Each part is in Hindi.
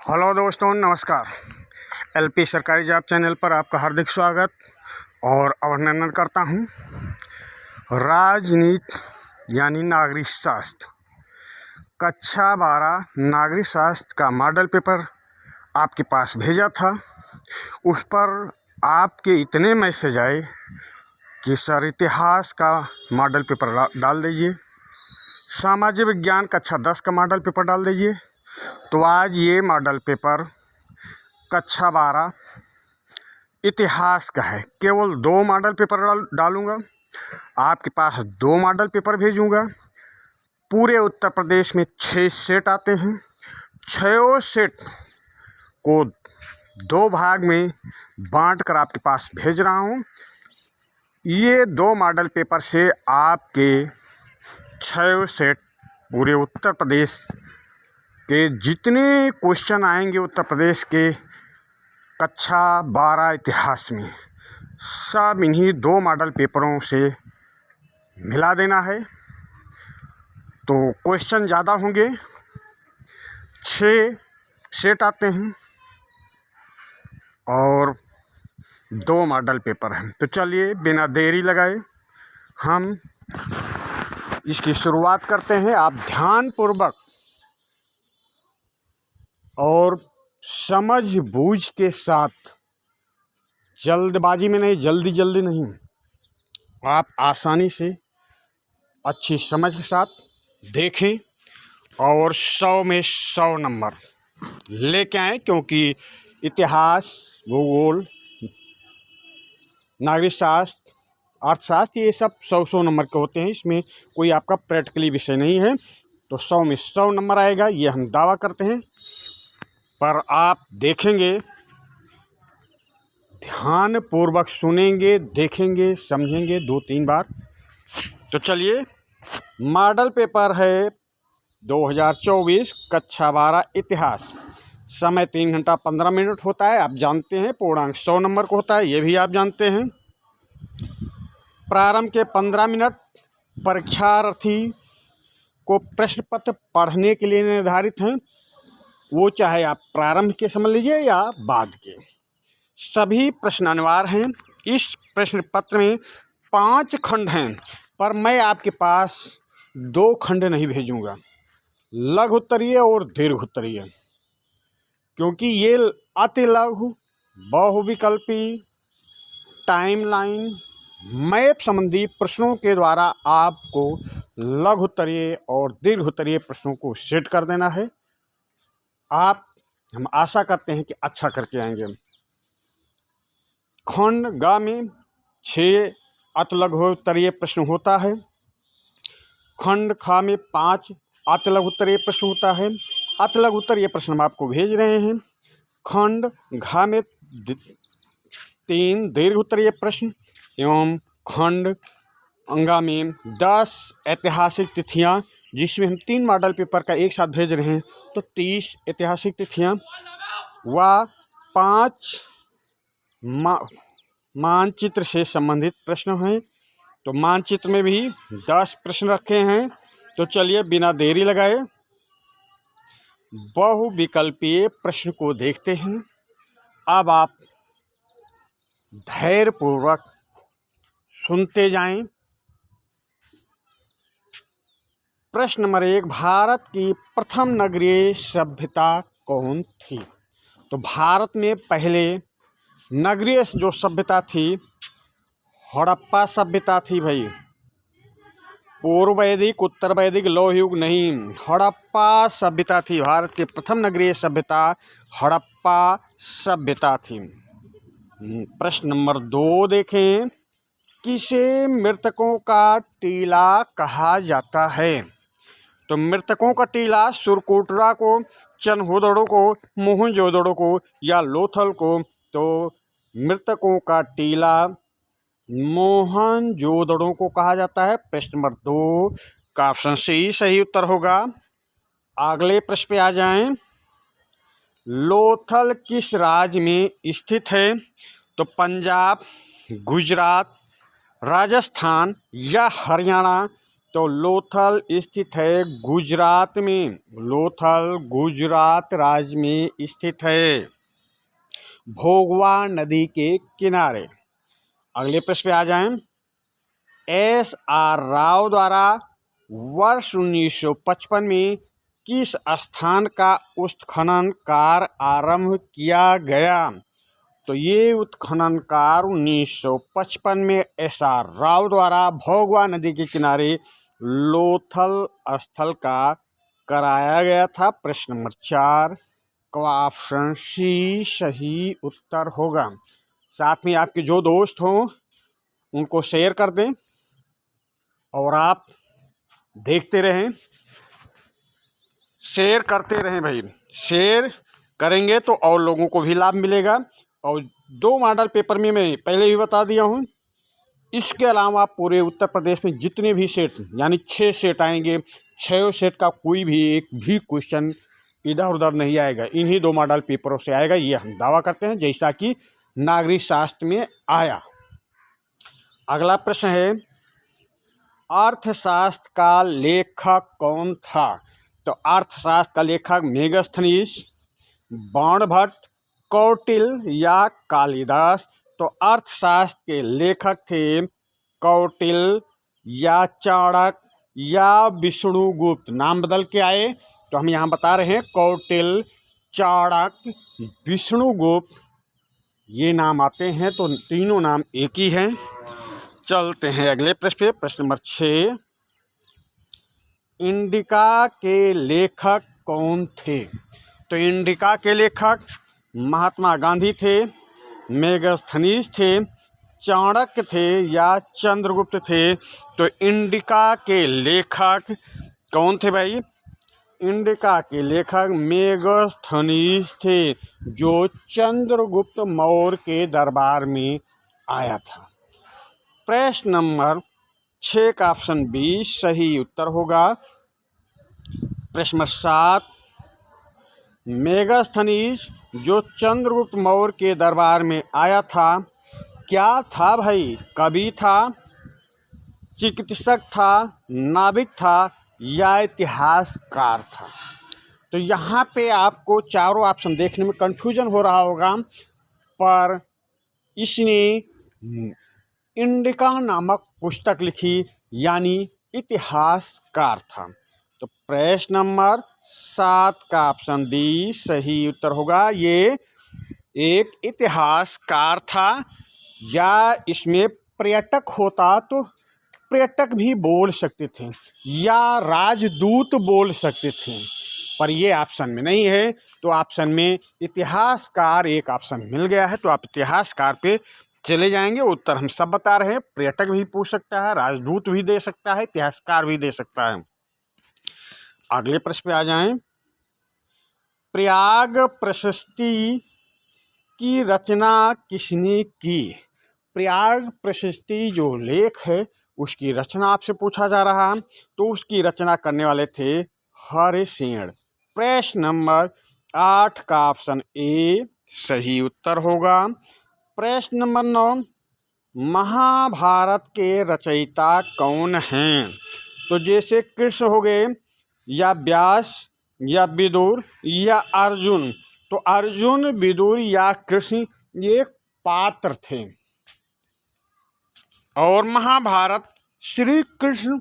हेलो दोस्तों, नमस्कार। एलपी सरकारी जॉब चैनल पर आपका हार्दिक स्वागत और अभिनंदन करता हूं। राजनीति यानी नागरिक शास्त्र कक्षा 12 नागरिक शास्त्र का मॉडल पेपर आपके पास भेजा था। उस पर आपके इतने मैसेज आए कि सर इतिहास का मॉडल पेपर डाल दीजिए, सामाजिक विज्ञान कक्षा 10 का मॉडल पेपर डाल दीजिए। तो आज ये मॉडल पेपर कक्षा 12 इतिहास का है। केवल 2 मॉडल पेपर डालूंगा। आपके पास 2 मॉडल पेपर भेजूंगा। पूरे उत्तर प्रदेश में 6 सेट आते हैं। 6 सेट को 2 भाग में बांटकर आपके पास भेज रहा हूं। ये 2 मॉडल पेपर से आपके 6 सेट पूरे उत्तर प्रदेश के जितने क्वेश्चन आएंगे उत्तर प्रदेश के कक्षा 12 इतिहास में, सब इन्हीं 2 मॉडल पेपरों से मिला देना है। तो क्वेश्चन ज़्यादा होंगे, 6 सेट आते हैं और 2 मॉडल पेपर हैं। तो चलिए बिना देरी लगाए हम इसकी शुरुआत करते हैं। आप ध्यानपूर्वक और समझ बूझ के साथ, जल्दबाजी में नहीं, जल्दी नहीं, आप आसानी से अच्छी समझ के साथ देखें और 100 में 100 नंबर लेके आएँ। क्योंकि इतिहास, भूगोल, नागरिक शास्त्र, अर्थशास्त्र ये सब 100 नंबर के होते हैं। इसमें कोई आपका प्रैक्टिकली विषय नहीं है। तो 100 में 100 नंबर आएगा, ये हम दावा करते हैं। पर आप देखेंगे, ध्यानपूर्वक सुनेंगे, देखेंगे, समझेंगे 2-3 बार। तो चलिए, मॉडल पेपर है 2024 कक्षा 12 इतिहास। समय 3 घंटा 15 मिनट होता है, आप जानते हैं। पूर्णांक 100 नंबर को होता है, ये भी आप जानते हैं। प्रारंभ के 15 मिनट परीक्षार्थी को प्रश्न पत्र पढ़ने के लिए निर्धारित हैं। वो चाहे आप प्रारंभ के समझ लीजिए या बाद के, सभी प्रश्न अनिवार्य हैं। इस प्रश्न पत्र में 5 खंड हैं, पर मैं आपके पास 2 खंड नहीं भेजूंगा, लघु उत्तरीय और दीर्घ उत्तरीय। क्योंकि ये अति लघु, बहुविकल्पी, टाइमलाइन, मैप संबंधी प्रश्नों के द्वारा आपको लघु उत्तरीय और दीर्घ उत्तरीय प्रश्नों को सेट कर देना है। हम आशा करते हैं कि अच्छा करके आएंगे। खंड ग में 6 अति लघु उत्तरीय प्रश्न होता है। खंड ख में 5 अति लघु उत्तरीय प्रश्न होता है। अति लघु उत्तरीय प्रश्न हम आपको भेज रहे हैं। खंड घ में 3 दीर्घ उत्तरीय प्रश्न एवं खंड अंगा में 10 ऐतिहासिक तिथियां, जिसमें हम 3 मॉडल पेपर का एक साथ भेज रहे हैं। तो 30 ऐतिहासिक तिथियां व 5 मानचित्र से संबंधित प्रश्न हैं। तो मानचित्र में भी 10 प्रश्न रखे हैं। तो चलिए बिना देरी लगाए बहुविकल्पीय प्रश्न को देखते हैं। अब आप धैर्यपूर्वक सुनते जाएं। प्रश्न नंबर 1, भारत की प्रथम नगरीय सभ्यता कौन थी? तो भारत में पहले नगरीय जो सभ्यता थी, हड़प्पा सभ्यता थी भाई। पूर्व वैदिक, उत्तर वैदिक, लौह युग नहीं, हड़प्पा सभ्यता थी। भारत की प्रथम नगरीय सभ्यता हड़प्पा सभ्यता थी। प्रश्न नंबर 2 देखें, किसे मृतकों का टीला कहा जाता है? तो मृतकों का टीला सुरकोटरा को, चनहुदड़ो को, मोहनजोदड़ो को या लोथल को। तो मृतकों का टीला मोहनजोदड़ो को कहा जाता है। प्रश्न नंबर 2 का ऑप्शन सी सही उत्तर होगा। अगले प्रश्न पे आ जाएं। लोथल किस राज्य में स्थित है? तो पंजाब, गुजरात, राजस्थान या हरियाणा तो लोथल स्थित है गुजरात में, लोथल गुजरात राज्य में स्थित है, भोगवा नदी के किनारे। अगले प्रश्न पे आ जाएं। S.R. राव द्वारा वर्ष 1955 में किस स्थान का उत्खनन कार्य आरंभ किया गया? तो ये उत्खनन कार्य 1955 में S.R. राव द्वारा भोगवा नदी के किनारे लोथल स्थल का कराया गया था। प्रश्न नंबर 4 का ऑप्शन सी सही उत्तर होगा। साथ में आपके जो दोस्त हों उनको शेयर कर दें और आप देखते रहें, शेयर करते रहें भाई। शेयर करेंगे तो और लोगों को भी लाभ मिलेगा। और 2 मॉडल पेपर में मैं पहले भी बता दिया हूँ। इसके अलावा पूरे उत्तर प्रदेश में जितने भी सेट यानी 6 सेट आएंगे, 6 सेट का कोई भी एक भी क्वेश्चन इधर उधर नहीं आएगा, इन्हीं 2 मॉडल पेपरों से आएगा, ये हम दावा करते हैं, जैसा कि नागरिक शास्त्र में आया। अगला प्रश्न है, अर्थशास्त्र का लेखक कौन था? तो अर्थशास्त्र का लेखक मेगास्थनीज, बाणभट्ट, कौटिल्य या कालिदास? तो अर्थशास्त्र के लेखक थे कौटिल्य या चाणक्य या विष्णुगुप्त। नाम बदल के आए तो हम यहाँ बता रहे हैं कौटिल्य, चाणक्य, विष्णुगुप्त ये नाम आते हैं, तो तीनों नाम एक ही हैं। चलते हैं अगले प्रश्न पे। प्रश्न नंबर 6, इंडिका के लेखक कौन थे? तो इंडिका के लेखक महात्मा गांधी थे, मेगास्थनीज थे, चाणक्य थे या चंद्रगुप्त थे? तो इंडिका के लेखक कौन थे भाई? इंडिका के लेखक मेगास्थनीज थे, जो चंद्रगुप्त मौर्य के दरबार में आया था। प्रश्न नंबर 6 का ऑप्शन बी सही उत्तर होगा। प्रश्न नंबर 7, मेगास्थनीज जो चंद्रगुप्त मौर्य के दरबार में आया था, क्या था भाई? कवि था, चिकित्सक था, नाविक था या इतिहासकार था? तो यहाँ पे आपको चारों ऑप्शन देखने में कंफ्यूजन हो रहा होगा, पर इसने इंडिका नामक पुस्तक लिखी यानी इतिहासकार था। तो प्रश्न नंबर 7 का ऑप्शन डी सही उत्तर होगा। ये एक इतिहासकार था, या इसमें पर्यटक होता तो पर्यटक भी बोल सकते थे या राजदूत बोल सकते थे, पर ये ऑप्शन में नहीं है। तो ऑप्शन में इतिहासकार एक ऑप्शन मिल गया है, तो आप इतिहासकार पे चले जाएंगे। उत्तर हम सब बता रहे हैं, पर्यटक भी पूछ सकता है, राजदूत भी दे सकता है, इतिहासकार भी दे सकता है। अगले प्रश्न पे आ जाएं। प्रयाग प्रशस्ति की रचना किसने की? प्रयाग प्रशस्ति जो लेख है उसकी रचना आपसे पूछा जा रहा है, तो उसकी रचना करने वाले थे हरिसेन। प्रश्न नंबर 8 का ऑप्शन ए सही उत्तर होगा। प्रश्न नंबर 9, महाभारत के रचयिता कौन हैं? तो जैसे कृष्ण हो गए, या व्यास या विदुर या अर्जुन। तो अर्जुन, विदुर या कृष्ण ये पात्र थे, और महाभारत श्री कृष्ण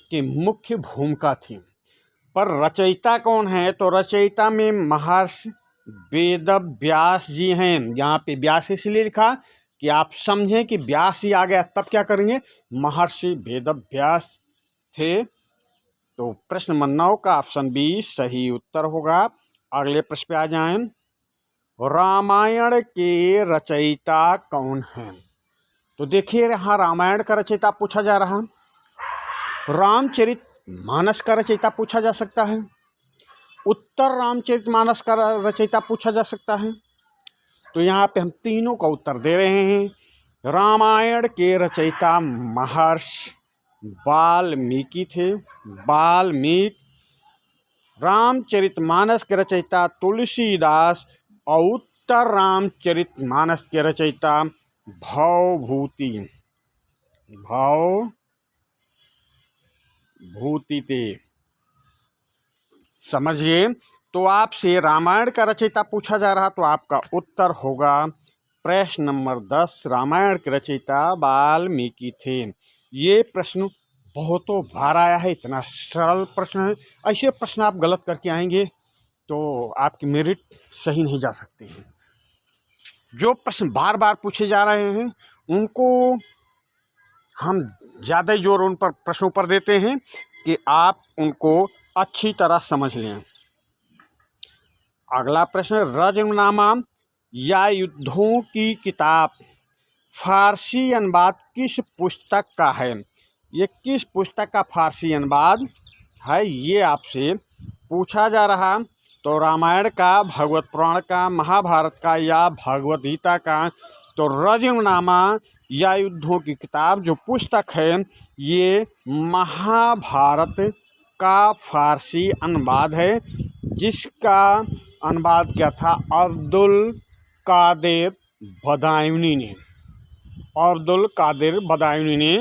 की मुख्य भूमिका थी। पर रचयिता कौन है? तो रचयिता में महर्षि वेद व्यास जी हैं। यहाँ पे व्यास इसलिए लिखा कि आप समझें कि व्यास ही आ गया, तब क्या करेंगे? महर्षि वेद व्यास थे। तो प्रश्न नंबर 9 का ऑप्शन बी सही उत्तर होगा। अगले प्रश्न पे आ जाएं। रामायण के रचयिता कौन हैं? तो देखिए यहाँ रामायण का रचयिता पूछा जा रहा, रामचरितमानस का रचयिता पूछा जा सकता है, उत्तर रामचरितमानस का रचयिता पूछा जा सकता है। तो यहाँ पे हम तीनों का उत्तर दे रहे हैं। रामायण के रचयिता महर्षि वाल्मीकि थे, वाल्मीकि। रामचरितमानस के रचयिता तुलसीदास, और उत्तर रामचरितमानस के रचयिता भवभूति भूतिते। समझिए, तो आपसे रामायण का रचयिता पूछा जा रहा, तो आपका उत्तर होगा प्रश्न नंबर 10, रामायण के रचयिता वाल्मीकि थे। ये प्रश्न बहुतों बार आया है, इतना सरल प्रश्न है। ऐसे प्रश्न आप गलत करके आएंगे तो आपकी मेरिट सही नहीं जा सकती है। जो प्रश्न बार बार पूछे जा रहे हैं उनको हम ज़्यादा जोर उन पर प्रश्नों पर देते हैं कि आप उनको अच्छी तरह समझ लें। अगला प्रश्न, रजमनामा या युद्धों की किताब फारसी अनुवाद किस पुस्तक का है? ये किस पुस्तक का फारसी अनुवाद है, ये आपसे पूछा जा रहा। तो रामायण का, भगवत पुराण का, महाभारत का या भगवद गीता का? तो रजमनामा या युद्धों की किताब जो पुस्तक है ये महाभारत का फारसी अनुवाद है, जिसका अनुवाद किया था अब्दुल कादिर बदायूनी ने। अब्दुल कादिर बदायूनी ने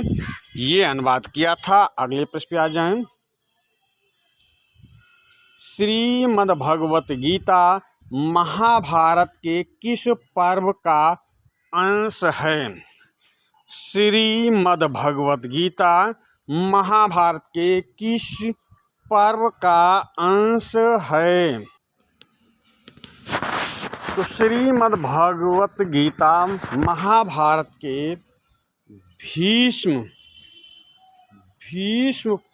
ये अनुवाद किया था। अगले प्रश्न पे आ जाएं। श्रीमद् भगवत गीता महाभारत के किस पर्व का अंश है? श्रीमद् भगवत गीता महाभारत के किस पर्व का अंश है? तो श्रीमद् भगवत गीता महाभारत के भीष्म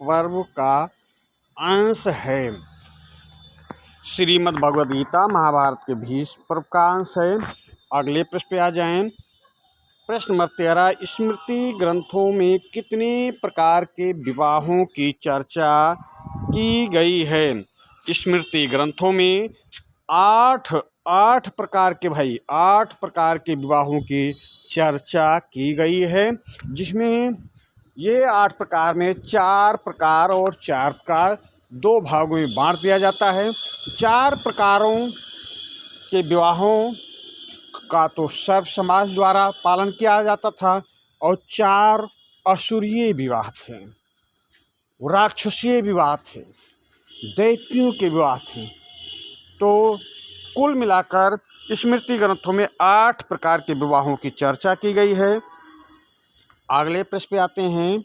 पर्व का अंश है। श्रीमद् भगवत गीता महाभारत के भीष्म पर्व का अंश है। अगले प्रश्न पे आ जाएं। प्रश्न नंबर 13, स्मृति ग्रंथों में कितने प्रकार के विवाहों की चर्चा की गई है? स्मृति ग्रंथों में आठ प्रकार के विवाहों की चर्चा की गई है, जिसमें ये 8 प्रकार में 4 प्रकार और 4 प्रकार 2 भागों में बांट दिया जाता है। 4 प्रकारों के विवाहों का तो सर्व समाज द्वारा पालन किया जाता था और 4 असुरीय विवाह थे, राक्षसीय विवाह थे, दैत्यों के विवाह थे। तो कुल मिलाकर स्मृति ग्रंथों में 8 प्रकार के विवाहों की चर्चा की गई है। अगले प्रश्न पे आते हैं।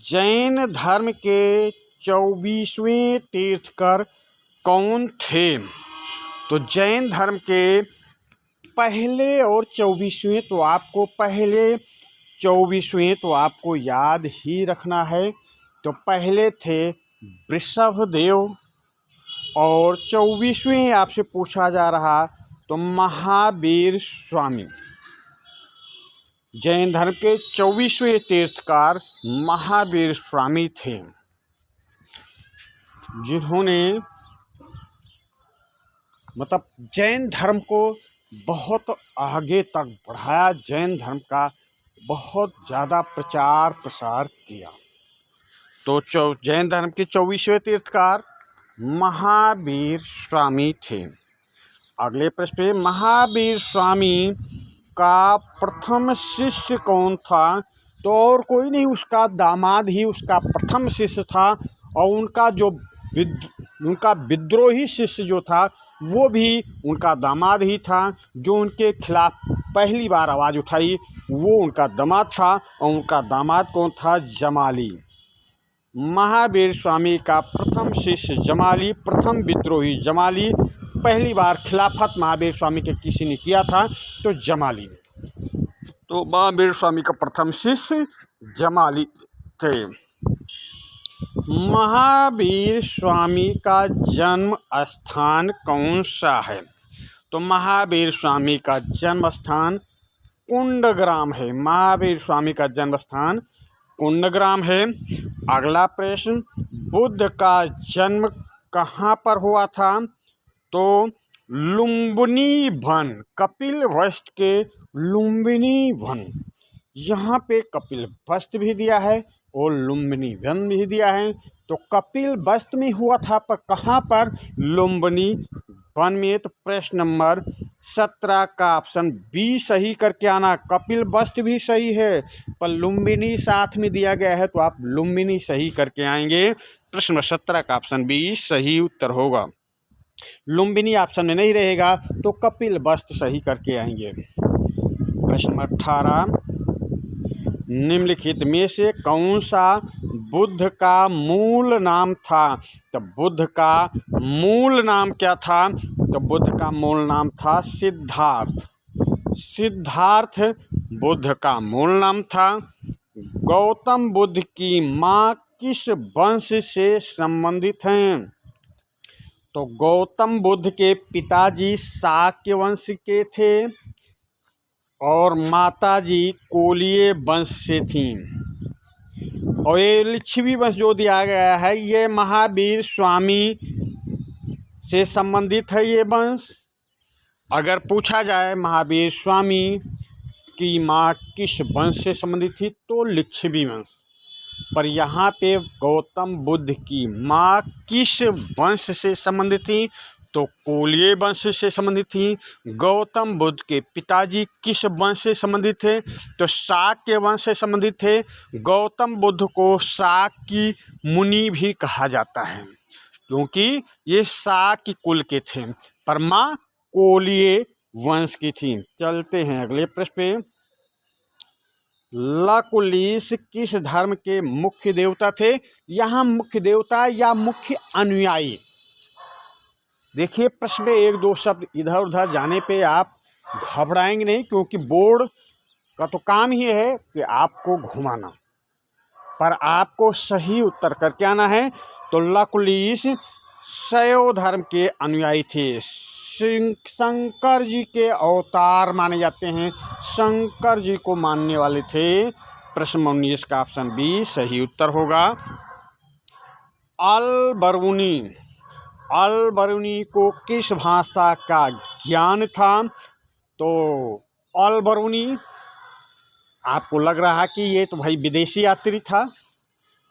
जैन धर्म के 24वें तीर्थकर कौन थे? तो जैन धर्म के पहले और 24वें तो आपको याद ही रखना है। तो पहले थे वृषभदेव और 24वें आपसे पूछा जा रहा तो महावीर स्वामी। जैन धर्म के 24वें तीर्थकार महावीर स्वामी थे, जिन्होंने जैन धर्म को बहुत आगे तक बढ़ाया, जैन धर्म का बहुत ज़्यादा प्रचार प्रसार किया। तो जैन धर्म के 24वें तीर्थकार महावीर स्वामी थे। अगले प्रश्न पे, महावीर स्वामी का प्रथम शिष्य कौन था? तो और कोई नहीं, उसका दामाद ही उसका प्रथम शिष्य था। और उनका विद्रोही शिष्य जो था वो भी उनका दामाद ही था। जो उनके खिलाफ पहली बार आवाज़ उठाई वो उनका दामाद था, और उनका दामाद कौन था? जमाली। महावीर स्वामी का प्रथम शिष्य जमाली, प्रथम विद्रोही जमाली। पहली बार खिलाफत महावीर स्वामी के किसी ने किया था तो जमाली ने। तो महावीर स्वामी का प्रथम शिष्य जमाली थे। महावीर स्वामी का जन्म स्थान कौन सा है? तो महावीर स्वामी का जन्म स्थान कुंडग्राम है। महावीर स्वामी का जन्म स्थान कुंडग्राम है। अगला प्रश्न, बुद्ध का जन्म कहाँ पर हुआ था? तो लुम्बिनी वन, कपिलवस्तु के लुम्बिनी वन, यहाँ पे कपिलवस्तु भी दिया है और लुम्बिनी वन भी दिया है। तो कपिलवस्तु में हुआ था, पर कहाँ पर? लुम्बिनी वन में। तो प्रश्न नंबर 17 का ऑप्शन बी सही करके आना। कपिल वस्तु भी सही है, पर लुम्बिनी साथ में दिया गया है तो आप लुम्बिनी सही करके आएंगे। प्रश्न नंबर 17 का ऑप्शन बी सही उत्तर होगा। लुम्बिनी ऑप्शन में नहीं रहेगा तो कपिल वस्तु सही करके आएंगे। प्रश्न नंबर 18, निम्नलिखित में से कौन सा बुद्ध का मूल नाम था? तो बुद्ध का मूल नाम क्या था? तो बुद्ध का मूल नाम था सिद्धार्थ। सिद्धार्थ बुद्ध का मूल नाम था। गौतम बुद्ध की माँ किस वंश से संबंधित हैं? तो गौतम बुद्ध के पिताजी शाक्य वंश के थे और माताजी कोलिय वंश से थीं। और ये लिच्छवी वंश जो दिया गया है ये महावीर स्वामी से संबंधित है। ये वंश अगर पूछा जाए महावीर स्वामी की माँ किस वंश से संबंधित थी तो लिच्छवी वंश, पर यहाँ पे गौतम बुद्ध की माँ किस वंश से संबंधित थी तो कोलिय वंश से संबंधित थी। गौतम बुद्ध के पिताजी किस वंश से संबंधित थे तो शाक्य वंश से संबंधित थे। गौतम बुद्ध को शाक्य मुनि भी कहा जाता है क्योंकि ये शाक्य कुल के थे, पर माँ कोलिय वंश की थी। चलते हैं अगले प्रश्न पे। लकुलिश किस धर्म के मुख्य देवता थे? यहाँ मुख्य देवता या मुख्य अनुयायी। देखिए प्रश्न में एक दो शब्द इधर उधर जाने पे आप घबराएंगे नहीं, क्योंकि बोर्ड का तो काम ही है कि आपको घुमाना, पर आपको सही उत्तर करके आना है। तो लकुलिश शैव धर्म के अनुयायी थे। शंकर जी के अवतार माने जाते हैं, शंकर जी को मानने वाले थे। प्रश्न 19 का ऑप्शन बी सही उत्तर होगा। अल बरूनी को किस भाषा का ज्ञान था? तो अल बरूनी आपको लग रहा है कि ये तो भाई विदेशी यात्री था,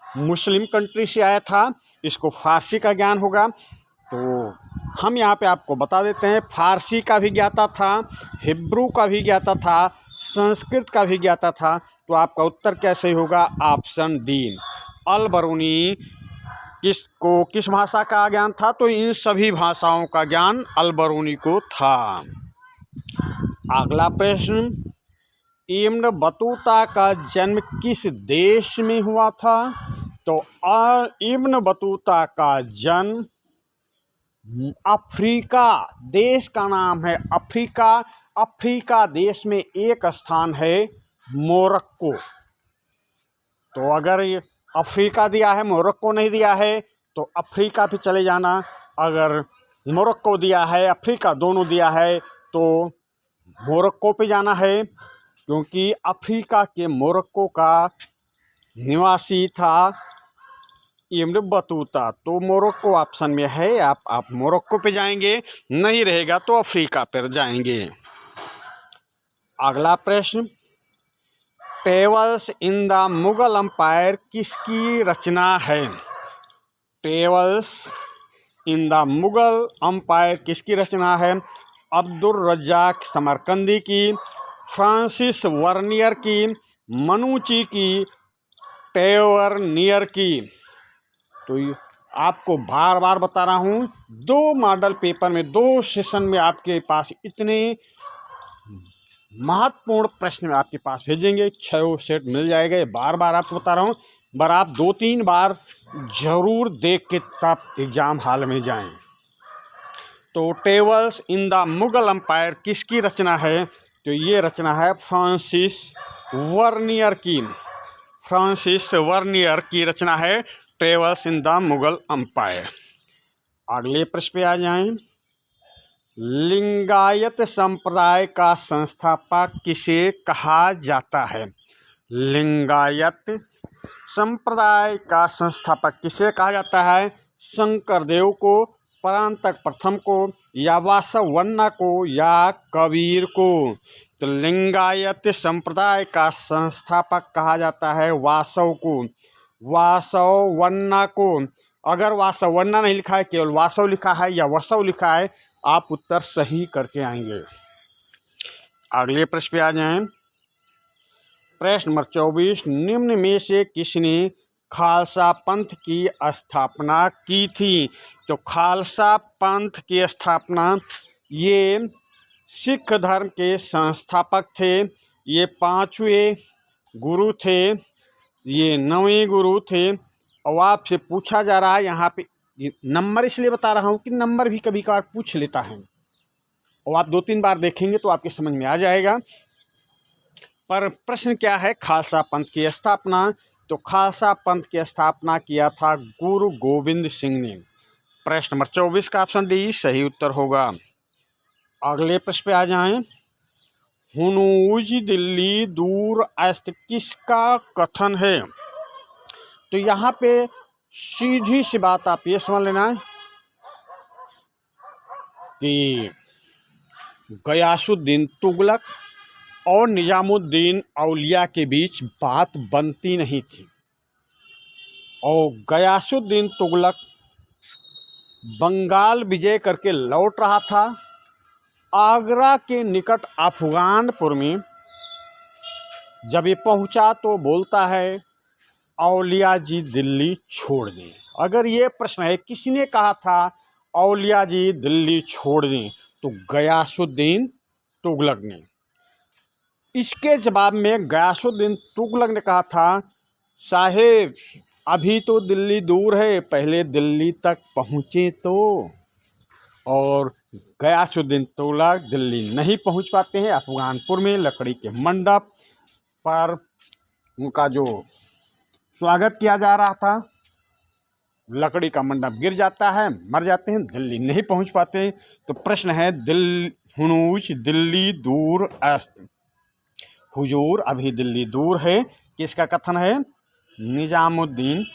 मुस्लिम कंट्री से आया था, इसको फारसी का ज्ञान होगा। तो हम यहाँ पे आपको बता देते हैं फारसी का भी ज्ञाता था, हिब्रू का भी ज्ञाता था, संस्कृत का भी ज्ञाता था। तो आपका उत्तर क्या सही होगा? Option D. अल बरूनी किसको किस भाषा का ज्ञान था? तो इन सभी भाषाओं का ज्ञान अल बरूनी को था। अगला प्रश्न, इब्न बतूता का जन्म किस देश में हुआ था? तो इब्न बतूता का जन्म अफ्रीका देश का नाम है अफ्रीका। अफ्रीका देश में एक स्थान है मोरक्को। तो अगर ये अफ्रीका दिया है मोरक्को नहीं दिया है तो अफ्रीका पे चले जाना। अगर मोरक्को दिया है अफ्रीका दोनों दिया है तो मोरक्को पे जाना है, क्योंकि अफ्रीका के मोरक्को का निवासी था इब्न बतूता। तो मोरक्को ऑप्शन में है, आप मोरक्को पे जाएंगे, नहीं रहेगा तो अफ्रीका पर जाएंगे। अगला प्रश्न, travels in the Mughal empire किसकी रचना है? Travels in the Mughal empire किसकी रचना है? अब्दुल रज्जाक समरकंदी की, फ्रांसिस वर्नियर की, मनुची की, टेवरनियर की। तो आपको बार बार बता रहा हूँ, 2 मॉडल पेपर में 2 सेशन में आपके पास इतने महत्वपूर्ण प्रश्न आपके पास भेजेंगे, 6 सेट मिल जाएगा। बार बार आपको बता रहा हूँ, पर आप 2-3 बार जरूर देख के तब एग्जाम हॉल में जाएं। तो travels in the Mughal empire किसकी रचना है? तो ये रचना है फ्रांसिस वर्नियर की। फ्रांसिस वर्नियर की रचना है travels in the Mughal empire. अगले प्रश्न पे आ जाएं। लिंगायत संप्रदाय का संस्थापक किसे कहा जाता है? लिंगायत संप्रदाय का संस्थापक किसे कहा जाता है? शंकरदेव को, परांतक प्रथम को, या वासवन्ना को, या कबीर को। तो लिंगायत संप्रदाय का संस्थापक कहा जाता है वासव को, वासवन्ना को। अगर वासवन्ना नहीं लिखा है, केवल वासव लिखा है या वसव लिखा है, आप उत्तर सही करके आएंगे। अगले प्रश्न पे आ जाएं। प्रश्न नंबर 24, निम्न में से किसने खालसा पंथ की स्थापना की थी? तो खालसा पंथ की स्थापना ये सिख धर्म के संस्थापक थे, ये 5वें गुरु थे, ये 9वें गुरु थे। और आपसे पूछा जा रहा है यहाँ पे, नंबर इसलिए बता रहा हूँ कि नंबर भी कभी कभार पूछ लेता है और आप 2-3 बार देखेंगे तो आपके समझ में आ जाएगा। पर प्रश्न क्या है, खालसा पंथ की स्थापना। तो खालसा पंथ की स्थापना किया था गुरु गोविंद सिंह ने। प्रश्न नंबर 24 का ऑप्शन डी सही उत्तर होगा। अगले प्रश्न पे आ जाएं। हुनूज दिल्ली दूर अस्त किसका कथन है? तो यहाँ पे सीधी सी बात आप ये समझ लेना कि गयासुद्दीन तुगलक और निजामुद्दीन औलिया के बीच बात बनती नहीं थी। और गयासुद्दीन तुगलक बंगाल विजय करके लौट रहा था। आगरा के निकट अफगानपुर में जब ये पहुंचा तो बोलता है औलिया जी दिल्ली छोड़ दें। अगर ये प्रश्न है किसने कहा था औलिया जी दिल्ली छोड़ दें, तो गयासुद्दीन तुगलक ने। इसके जवाब में गयासुद्दीन तुगलक ने कहा था, साहेब अभी तो दिल्ली दूर है, पहले दिल्ली तक पहुँचे तो। और गयासुद्दीन तुगलक दिल्ली नहीं पहुँच पाते हैं। अफगानपुर में लकड़ी के मंडप पर उनका जो स्वागत किया जा रहा था, लकड़ी का मंडप गिर जाता है, मर जाते हैं, दिल्ली नहीं पहुँच पाते। तो प्रश्न है हुनूज दिल्ली दूर अस्त, हुजूर अभी दिल्ली दूर है, किसका कथन है? निजामुद्दीन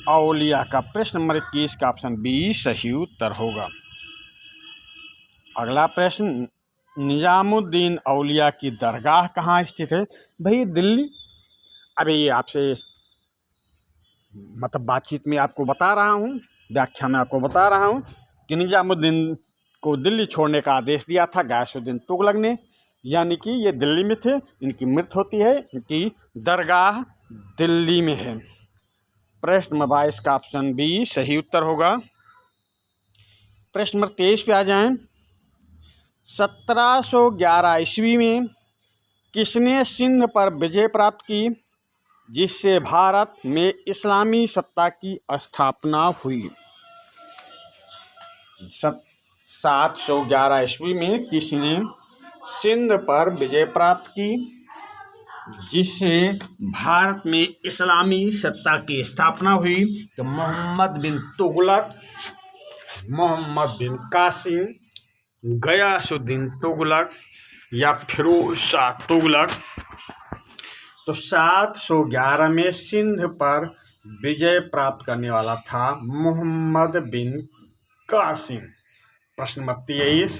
औलिया का। प्रश्न नंबर 21 का ऑप्शन बी सही उत्तर होगा। अगला प्रश्न, निजामुद्दीन औलिया की दरगाह कहाँ स्थित है? भाई दिल्ली। अभी ये आपसे मतलब बातचीत में आपको बता रहा हूँ, व्याख्या में आपको बता रहा हूँ कि निजामुद्दीन को दिल्ली छोड़ने का आदेश दिया था गयासुद्दीन तुगलक ने, यानी कि ये दिल्ली में थे, इनकी मृत्यु होती है, इनकी दरगाह दिल्ली में है। प्रश्न नंबर 22 का ऑप्शन बी सही उत्तर होगा। प्रश्न नंबर 23 पे आ जाएं। 1711 ईस्वी में किसने सिंध पर विजय प्राप्त की, जिससे भारत में इस्लामी सत्ता की स्थापना हुई? 711 ईस्वी में किसने सिंध पर विजय प्राप्त की, जिससे भारत में इस्लामी सत्ता की स्थापना हुई? तो मोहम्मद बिन तुगलक, मोहम्मद बिन कासिम, गयासुद्दीन तुगलक या फिरोज शाह तुगलक। तो 711 में सिंध पर विजय प्राप्त करने वाला था मोहम्मद बिन कासिम। प्रश्न नंबर 23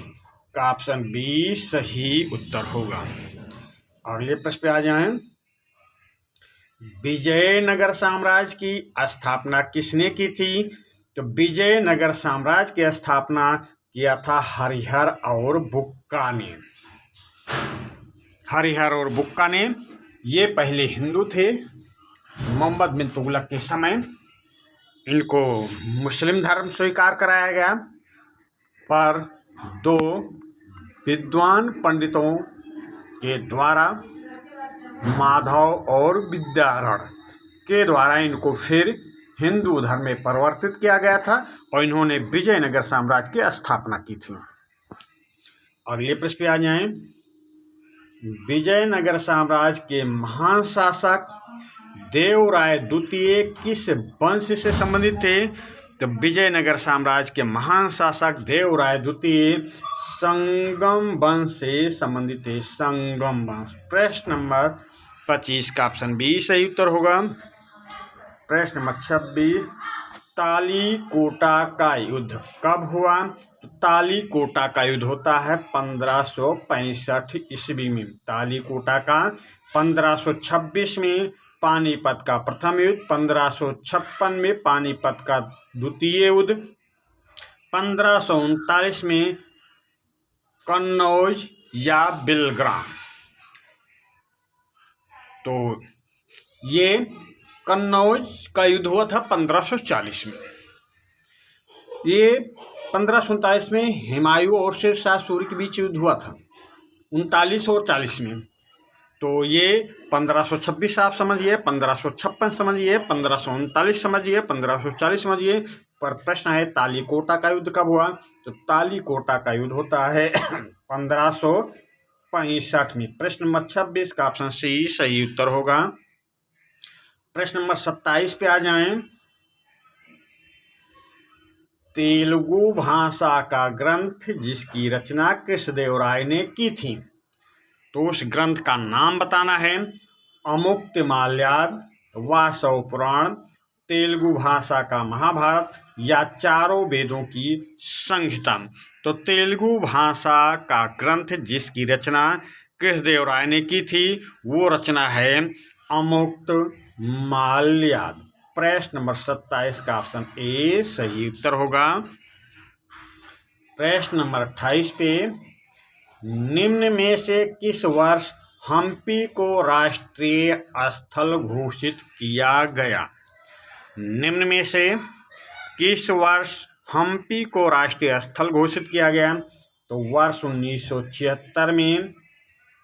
का ऑप्शन बी सही उत्तर होगा। अगले प्रश्न पे आ जाएं। विजयनगर साम्राज्य की स्थापना किसने की थी? तो विजयनगर साम्राज्य की स्थापना किया था हरिहर और बुक्का ने। हरिहर और बुक्का ने, ये पहले हिंदू थे। मोहम्मद बिन तुगलक के समय इनको मुस्लिम धर्म स्वीकार कराया गया, पर 2 विद्वान पंडितों के द्वारा, माधव और विद्यारण के द्वारा इनको फिर हिंदू धर्म में परिवर्तित किया गया था और इन्होंने विजयनगर साम्राज्य की स्थापना की थी। अगले प्रश्न पे आ जाएं। विजयनगर साम्राज्य के महान शासक देवराय द्वितीय किस वंश से संबंधित थे? तो विजयनगर साम्राज्य के महान शासक देवराय द्वितीय संगम वंश से संबंधित थे। संगम वंश। प्रश्न नंबर 25 का ऑप्शन बी सही उत्तर होगा। प्रश्न नंबर 26, तालीकोटा का युद्ध कब हुआ? तो तालीकोटा का युद्ध होता है 1565 ईस्वी में। तालीकोटा का 1526 में पानीपत का प्रथम युद्ध, 1556 में पानीपत का द्वितीय युद्ध, 1539 में कन्नौज या बिलग्राम। तो ये कन्नौज का युद्ध हुआ था 1540 में। ये 1539 में हुमायूं और शेर शाह सूरी के बीच युद्ध हुआ था 39 और 40 में। तो ये 1526 आप समझिए, 1556 समझिए, 1539 समझिए, 1540 समझिए। पर प्रश्न है तालीकोटा का युद्ध कब हुआ? तो तालीकोटा का युद्ध होता है 1565 में। प्रश्न नंबर 26 का ऑप्शन सी सही उत्तर होगा। प्रश्न नंबर 27 पे आ जाएं। तेलुगु भाषा का ग्रंथ जिसकी रचना कृष्णदेवराय ने की थी, तो उस ग्रंथ का नाम बताना है। अमुक्तमाल्याद, वासव पुराण, तेलुगु भाषा का महाभारत या चारों वेदों की संहिता। तो तेलुगु भाषा का ग्रंथ जिसकी रचना कृष्णदेवराय ने की थी वो रचना है अमुक्तमाल्याद। प्रश्न नंबर 27 का ऑप्शन ए सही उत्तर होगा। प्रश्न नंबर 28 पे, निम्न में से किस वर्ष हम्पी को राष्ट्रीय स्थल घोषित किया गया? निम्न में से किस वर्ष हम्पी को राष्ट्रीय स्थल घोषित किया गया? तो वर्ष 1976 में,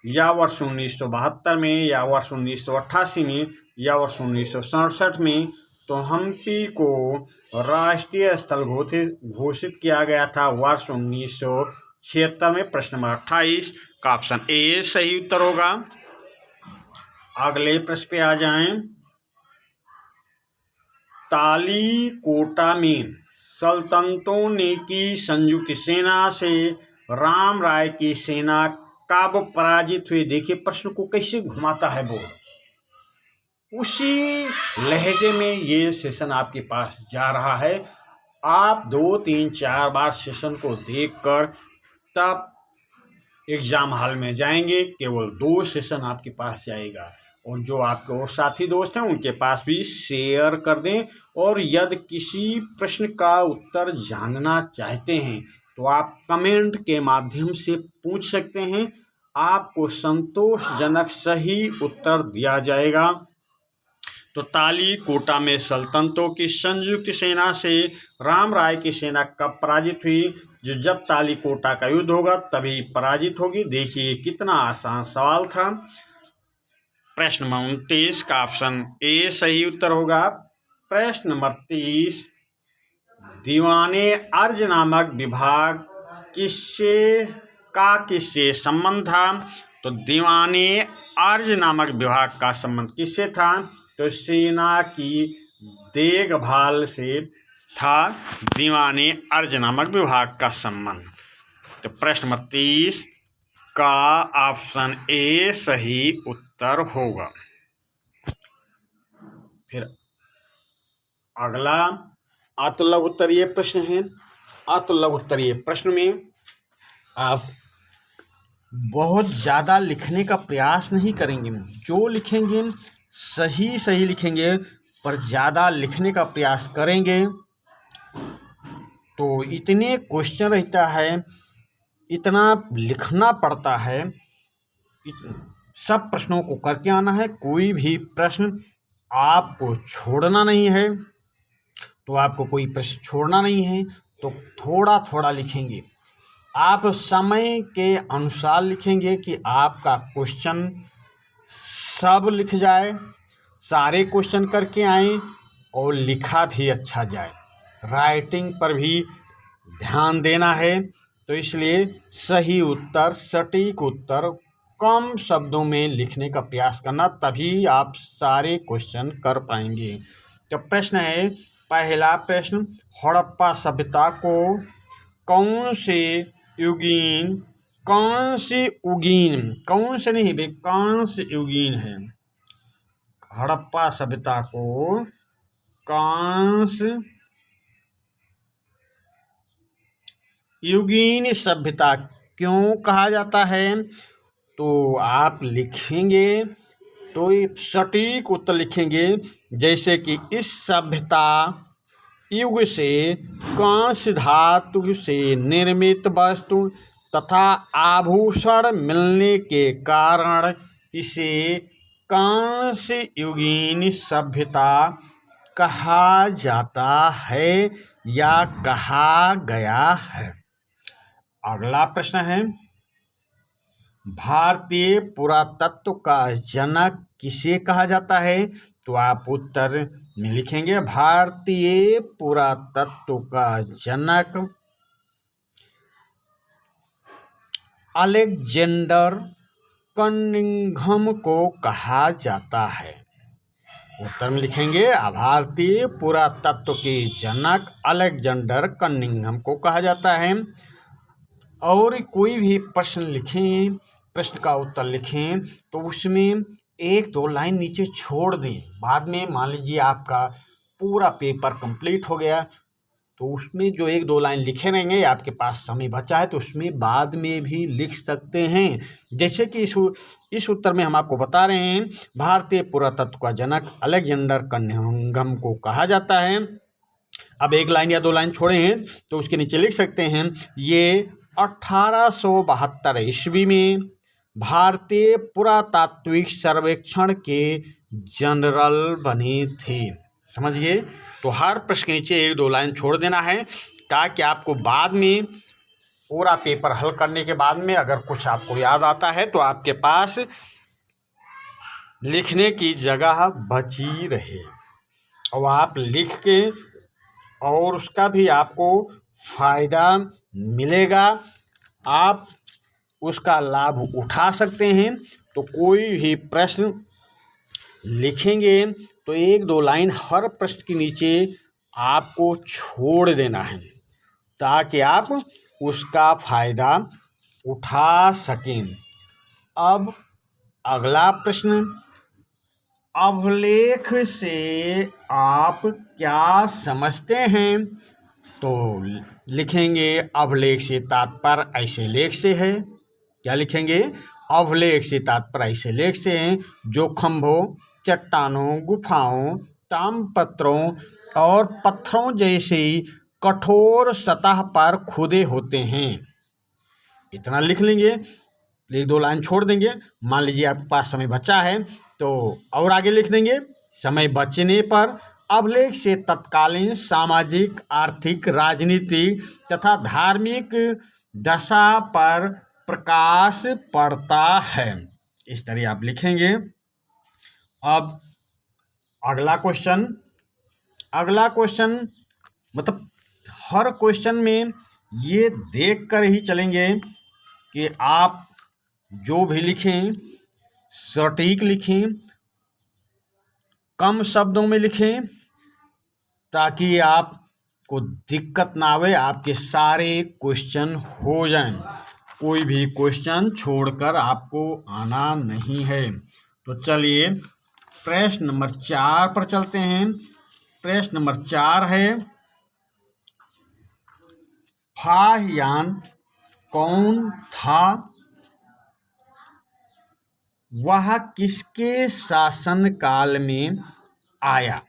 या वर्ष 1972 में, या वर्ष 1988 में, या वर्ष 1967 में। तो हम्पी को राष्ट्रीय स्थल घोषित किया गया था वर्ष 1976 में। प्रश्न नंबर 28 का ऑप्शन ए सही उत्तर होगा। अगले प्रश्न पे आ जाएं। तालीकोटा में सल्तनतों ने की संयुक्त सेना से राम राय की सेना कब पराजित हुई? देखिए प्रश्न को कैसे घुमाता है बोर्ड, उसी लहजे में ये सेशन आपके पास जा रहा है। आप 2, 3, 4 बार सेशन को देखकर तब एग्जाम हॉल में जाएंगे। केवल 2 सेशन आपके पास जाएगा, और जो आपके और साथी दोस्त हैं उनके पास भी शेयर कर दें। और यदि किसी प्रश्न का उत्तर जानना चाहते हैं तो आप कमेंट के माध्यम से पूछ सकते हैं, आपको संतोषजनक सही उत्तर दिया जाएगा। तो तालीकोटा में सल्तनतों की संयुक्त सेना से राम राय की सेना कब पराजित हुई? जो जब तालीकोटा का युद्ध होगा तभी पराजित होगी। देखिए कितना आसान सवाल था। प्रश्न नंबर 29 का ऑप्शन ए सही उत्तर होगा। प्रश्न नंबर 30, दीवाने अर्ज नामक विभाग किससे संबंध था? तो दीवाने अर्ज नामक विभाग का संबंध किससे था? तो सेना की देखभाल से था दीवाने अर्ज नामक विभाग का संबंध। तो प्रश्न नंबर 30 का ऑप्शन ए सही उत्तर होगा। फिर अगला आत्मलघु उत्तरीय प्रश्न है। आत्मलघु उत्तरीय प्रश्न में आप बहुत ज़्यादा लिखने का प्रयास नहीं करेंगे, जो लिखेंगे सही लिखेंगे, पर ज़्यादा लिखने का प्रयास करेंगे तो इतने क्वेश्चन रहता है, इतना लिखना पड़ता है, सब प्रश्नों को करके आना है। कोई भी प्रश्न आपको छोड़ना नहीं है, तो आपको कोई प्रश्न छोड़ना नहीं है, तो थोड़ा थोड़ा लिखेंगे। आप समय के अनुसार लिखेंगे कि आपका क्वेश्चन सब लिख जाए, सारे क्वेश्चन करके आए और लिखा भी अच्छा जाए। राइटिंग पर भी ध्यान देना है, तो इसलिए सही उत्तर, सटीक उत्तर कम शब्दों में लिखने का प्रयास करना, तभी आप सारे क्वेश्चन कर पाएंगे। तो प्रश्न है, पहला प्रश्न, हड़प्पा सभ्यता को कौन से युगीन, कौन से उगीन, कौन से नहीं भाई, कौन से युगीन है? हड़प्पा सभ्यता को कौन से युगीन सभ्यता क्यों कहा जाता है? तो आप लिखेंगे तो सटीक उत्तर लिखेंगे, जैसे कि इस सभ्यता युग से कांस्य धातु से निर्मित वस्तु तथा आभूषण मिलने के कारण इसे कांस्य युगीन सभ्यता कहा जाता है या कहा गया है। अगला प्रश्न है, भारतीय पुरातत्व का जनक किसे कहा जाता है? तो आप उत्तर में लिखेंगे, भारतीय पुरातत्व का जनक अलेक्जेंडर कनिंघम को कहा जाता है। उत्तर में लिखेंगे, भारतीय पुरातत्व के जनक अलेक्जेंडर कनिंघम को कहा जाता है। और कोई भी प्रश्न लिखें, प्रश्न का उत्तर लिखें तो उसमें 1-2 लाइन नीचे छोड़ दें। बाद में मान लीजिए आपका पूरा पेपर कंप्लीट हो गया तो उसमें जो 1-2 लाइन लिखे रहेंगे, आपके पास समय बचा है तो उसमें बाद में भी लिख सकते हैं। जैसे कि इस उत्तर में हम आपको बता रहे हैं, भारतीय पुरातत्व का जनक अलेक्जेंडर कनिंघम को कहा जाता है। अब 1 लाइन या 2 लाइन छोड़े हैं तो उसके नीचे लिख सकते हैं, ये 1872 ईस्वी में भारतीय पुरातात्विक सर्वेक्षण के जनरल बने थे। समझ गए? तो हर प्रश्न के नीचे 1-2 लाइन छोड़ देना है ताकि आपको बाद में पूरा पेपर हल करने के बाद में अगर कुछ आपको याद आता है तो आपके पास लिखने की जगह बची रहे और आप लिख के और उसका भी आपको फायदा मिलेगा, आप उसका लाभ उठा सकते हैं। तो कोई भी प्रश्न लिखेंगे तो 1-2 लाइन हर प्रश्न के नीचे आपको छोड़ देना है ताकि आप उसका फायदा उठा सकें। अब अगला प्रश्न, अभिलेख से आप क्या समझते हैं? तो लिखेंगे, अभिलेख से तात्पर्य ऐसे लेख से है। क्या लिखेंगे? अभिलेख से तात्पर्य ऐसे लेख से हैं जो खंभों, चट्टानों, गुफाओं, ताम्रपत्रों और पत्थरों जैसी कठोर सतह पर खुदे होते हैं। इतना लिख लेंगे, 1-2 लाइन छोड़ देंगे। मान लीजिए आपके पास समय बचा है तो और आगे लिख देंगे, समय बचने पर अभिलेख से तत्कालीन सामाजिक, आर्थिक, राजनीतिक तथा धार्मिक दशा पर प्रकाश पड़ता है। इस तरह आप लिखेंगे। अब अगला क्वेश्चन मतलब हर क्वेश्चन में ये देख कर ही चलेंगे कि आप जो भी लिखें सटीक लिखें, कम शब्दों में लिखें ताकि आपको दिक्कत ना आवे, आपके सारे क्वेश्चन हो जाएं। कोई भी क्वेश्चन छोड़कर आपको आना नहीं है। तो चलिए प्रश्न नंबर 4 पर चलते हैं। प्रश्न नंबर 4 है, फाहियान कौन था? वह किसके शासन काल में आया?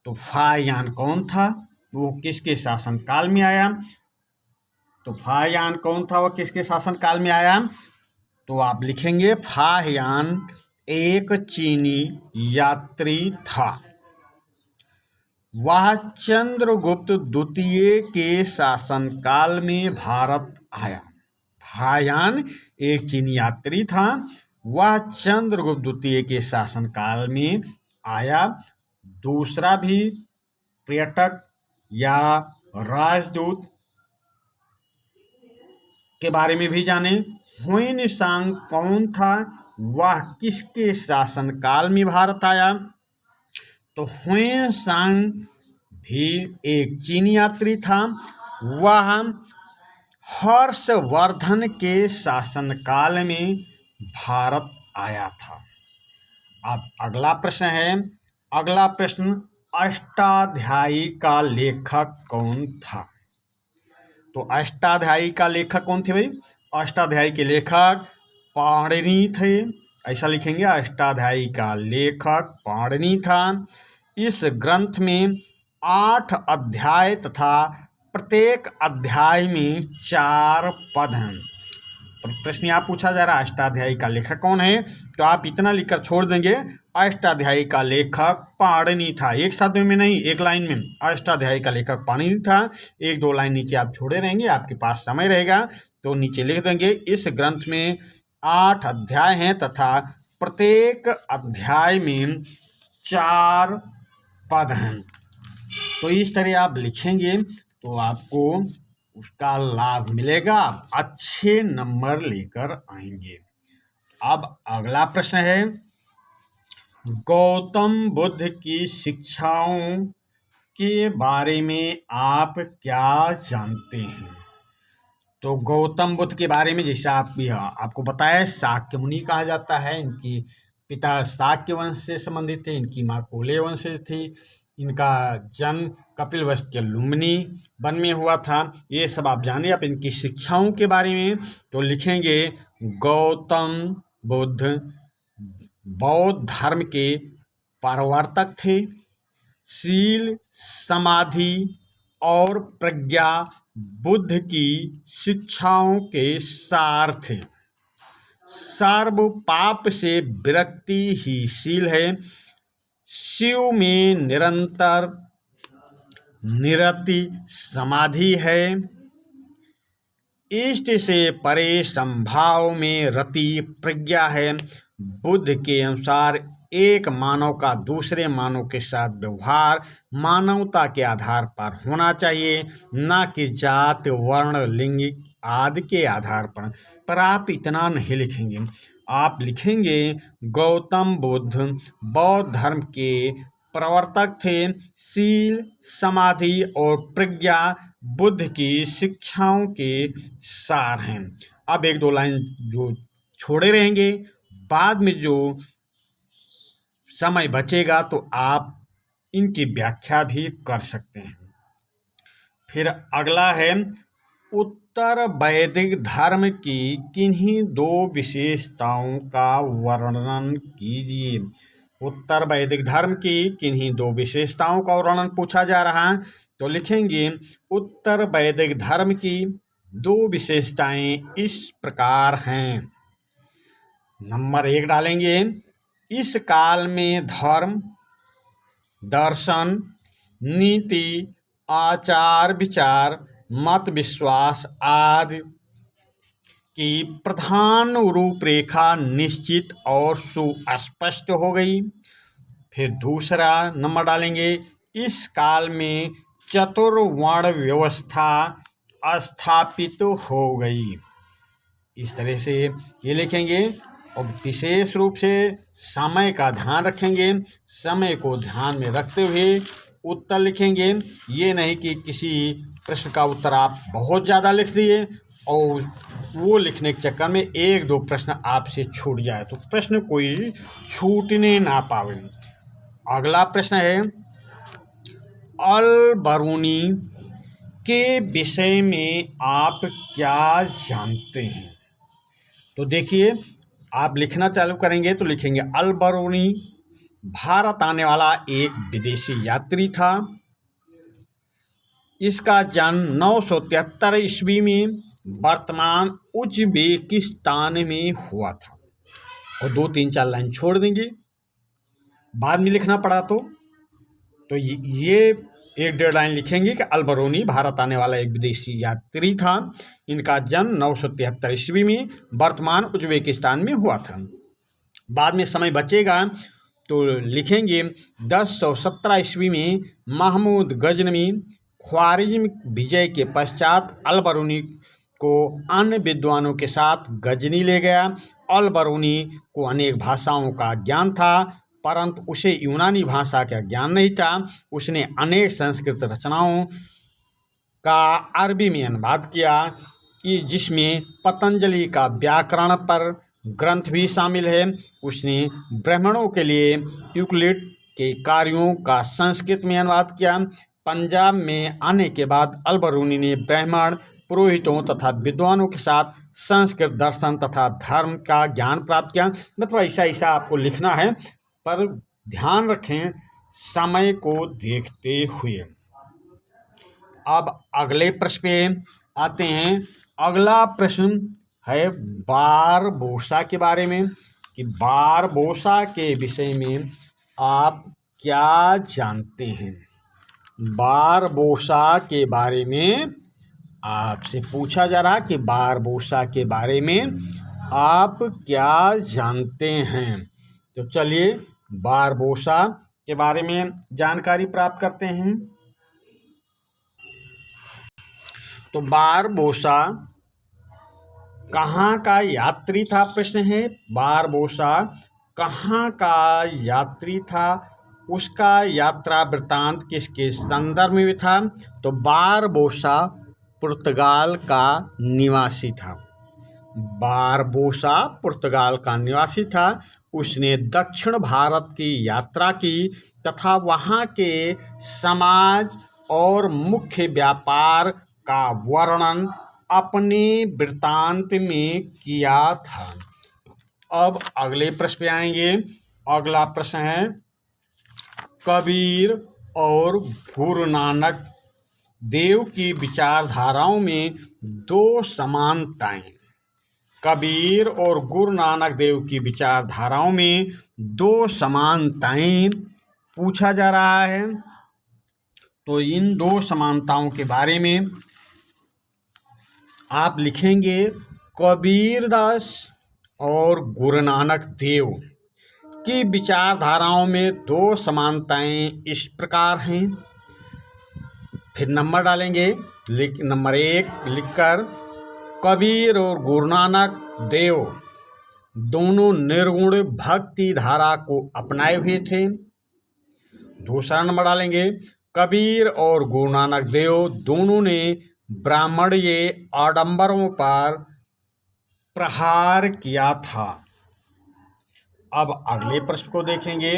तो फाहियान कौन था, वो किसके शासन काल में आया? तो फाहियान कौन था, वह किसके शासन काल में आया? तो आप लिखेंगे, फाहियान एक चीनी यात्री था। वह चंद्रगुप्त द्वितीय के शासन काल में भारत आया। फाहियान एक चीनी यात्री था, वह चंद्रगुप्त द्वितीय के शासन काल में आया। दूसरा भी पर्यटक या राजदूत के बारे में भी जाने। हुएनसांग कौन था, वह किसके शासन काल में भारत आया? तो हुएनसांग भी एक चीनी यात्री था, वह हर्षवर्धन के शासन काल में भारत आया था। अब अगला प्रश्न है, अगला प्रश्न, अष्टाध्यायी का लेखक कौन था? तो अष्टाध्यायी का लेखक कौन थे भाई? अष्टाध्यायी के लेखक पाणिनि थे। ऐसा लिखेंगे, अष्टाध्यायी का लेखक पाणिनि था। इस ग्रंथ में 8 अध्याय तथा प्रत्येक अध्याय में 4 पद हैं। प्रश्न यहाँ पूछा जा रहा है अष्टाध्यायी का लेखक कौन है, तो आप इतना लिखकर छोड़ देंगे अष्टाध्यायी का लेखक पाणिनि था। एक शब्द में नहीं, एक लाइन में अष्टाध्यायी का लेखक पाणिनि था। 1-2 लाइन नीचे आप छोड़े रहेंगे, आपके पास समय रहेगा तो नीचे लिख देंगे। इस ग्रंथ में 8 अध्याय हैं तथा प्रत्येक अध्याय में 4 पद हैं। तो इस तरह आप लिखेंगे तो आपको उसका लाभ मिलेगा, अच्छे नंबर लेकर आएंगे। अब अगला प्रश्न है, गौतम बुद्ध की शिक्षाओं के बारे में आप क्या जानते हैं? तो गौतम बुद्ध के बारे में जैसे आपको बताया, शाक्य मुनि कहा जाता है। इनकी पिता शाक्य वंश से संबंधित थे, इनकी माँ कोले वंश से थी। इनका जन्म कपिलवस्तु के लुम्बिनी वन में हुआ था। ये सब आप जाने। अब इनकी शिक्षाओं के बारे में तो लिखेंगे, गौतम बुद्ध बौद्ध धर्म के प्रवर्तक थे, शील, समाधि और प्रज्ञा बुद्ध की शिक्षाओं के सार थे। सर्व पाप से विरक्ति ही शील है, शिव में निरंतर निरति समाधि है, इष्ट से परे संभाव में रति प्रज्ञा है। बुद्ध के अनुसार एक मानव का दूसरे मानव के साथ व्यवहार मानवता के आधार पर होना चाहिए, न कि जात, वर्ण, लिंग आदि के आधार पर आप इतना नहीं लिखेंगे। आप लिखेंगे, गौतम बुद्ध बौद्ध धर्म के प्रवर्तक थे, शील, समाधि और प्रज्ञा बुद्ध की शिक्षाओं के सार हैं। अब 1-2 लाइन जो छोड़े रहेंगे, बाद में जो समय बचेगा तो आप इनकी व्याख्या भी कर सकते हैं। फिर अगला है, उत्तर वैदिक धर्म की किन्हीं 2 विशेषताओं का वर्णन कीजिए। उत्तर वैदिक धर्म की किन्हीं 2 विशेषताओं का वर्णन पूछा जा रहा है तो लिखेंगे, उत्तर वैदिक धर्म की 2 विशेषताएं इस प्रकार हैं। नंबर 1 डालेंगे, इस काल में धर्म, दर्शन, नीति, आचार विचार, मत विश्वास आदि की प्रधान रूपरेखा निश्चित और सुस्पष्ट हो गई। फिर दूसरा नंबर डालेंगे, इस काल में चतुर्वर्ण व्यवस्था स्थापित हो गई। इस तरह से ये लिखेंगे और विशेष रूप से समय का ध्यान रखेंगे। समय को ध्यान में रखते हुए उत्तर लिखेंगे। ये नहीं कि किसी प्रश्न का उत्तर आप बहुत ज़्यादा लिख दिए और वो लिखने के चक्कर में 1-2 प्रश्न आपसे छूट जाए, तो प्रश्न कोई छूटने ना पावे। अगला प्रश्न है, अल बरूनी के विषय में आप क्या जानते हैं? तो देखिए, आप लिखना चालू करेंगे तो लिखेंगे, अल बरूनी भारत आने वाला एक विदेशी यात्री था। इसका जन्म 973 ईस्वी में वर्तमान उज्बेकिस्तान में हुआ था। और 2-3-4 लाइन छोड़ देंगे, बाद में लिखना पड़ा तो ये 1-1.5 लाइन लिखेंगे कि अल बरूनी भारत आने वाला एक विदेशी यात्री था। इनका जन्म 973 ईस्वी में वर्तमान उज्बेकिस्तान में हुआ था। बाद में समय बचेगा तो लिखेंगे, 1017 ईस्वी में महमूद गजनवी ख्वारिज्म विजय के पश्चात अल बरूनी को अन्य विद्वानों के साथ गजनी ले गया। अल बरूनी को अनेक भाषाओं का ज्ञान था, परंतु उसे यूनानी भाषा का ज्ञान नहीं था। उसने अनेक संस्कृत रचनाओं का अरबी में अनुवाद किया, जिसमें पतंजलि का व्याकरण पर ग्रंथ भी शामिल है। उसने ब्राह्मणों के लिए यूक्लिड के कार्यों का संस्कृत में अनुवाद किया। पंजाब में आने के बाद अल बरूनी ने ब्राह्मण पुरोहितों तथा विद्वानों के साथ संस्कृत दर्शन तथा धर्म का ज्ञान प्राप्त किया। मतलब ऐसा आपको लिखना है, पर ध्यान रखें समय को देखते हुए। अब अगले प्रश्न पे आते हैं। अगला प्रश्न है बारबोसा के बारे में, कि बारबोसा के विषय में आप क्या जानते हैं। बारबोसा के बारे में आपसे पूछा जा रहा कि बारबोसा के बारे में आप क्या जानते हैं। तो चलिए बारबोसा के बारे में जानकारी प्राप्त करते हैं। तो बारबोसा कहाँ का यात्री था, प्रश्न है। बारबोसा कहाँ का यात्री था, उसका यात्रा वृत्तांत किसके संदर्भ में था। तो बारबोसा पुर्तगाल का निवासी था। बारबोसा पुर्तगाल का निवासी था। उसने दक्षिण भारत की यात्रा की तथा वहाँ के समाज और मुख्य व्यापार का वर्णन अपने वृत्तांत में किया था। अब अगले प्रश्न पे आएंगे। अगला प्रश्न है कबीर और गुरु नानक देव की विचारधाराओं में दो समानताएं। कबीर और गुरु नानक देव की विचारधाराओं में दो समानताएं पूछा जा रहा है। तो इन दो समानताओं के बारे में आप लिखेंगे कबीरदास और गुरु नानक देव की विचारधाराओं में दो समानताएं इस प्रकार हैं। फिर नंबर डालेंगे। नंबर 1 लिखकर कबीर और गुरु नानक देव दोनों निर्गुण भक्ति धारा को अपनाए हुए थे। दूसरा नंबर डालेंगे कबीर और गुरु नानक देव दोनों ने ब्राह्मणीय आडंबरों पर प्रहार किया था। अब अगले प्रश्न को देखेंगे।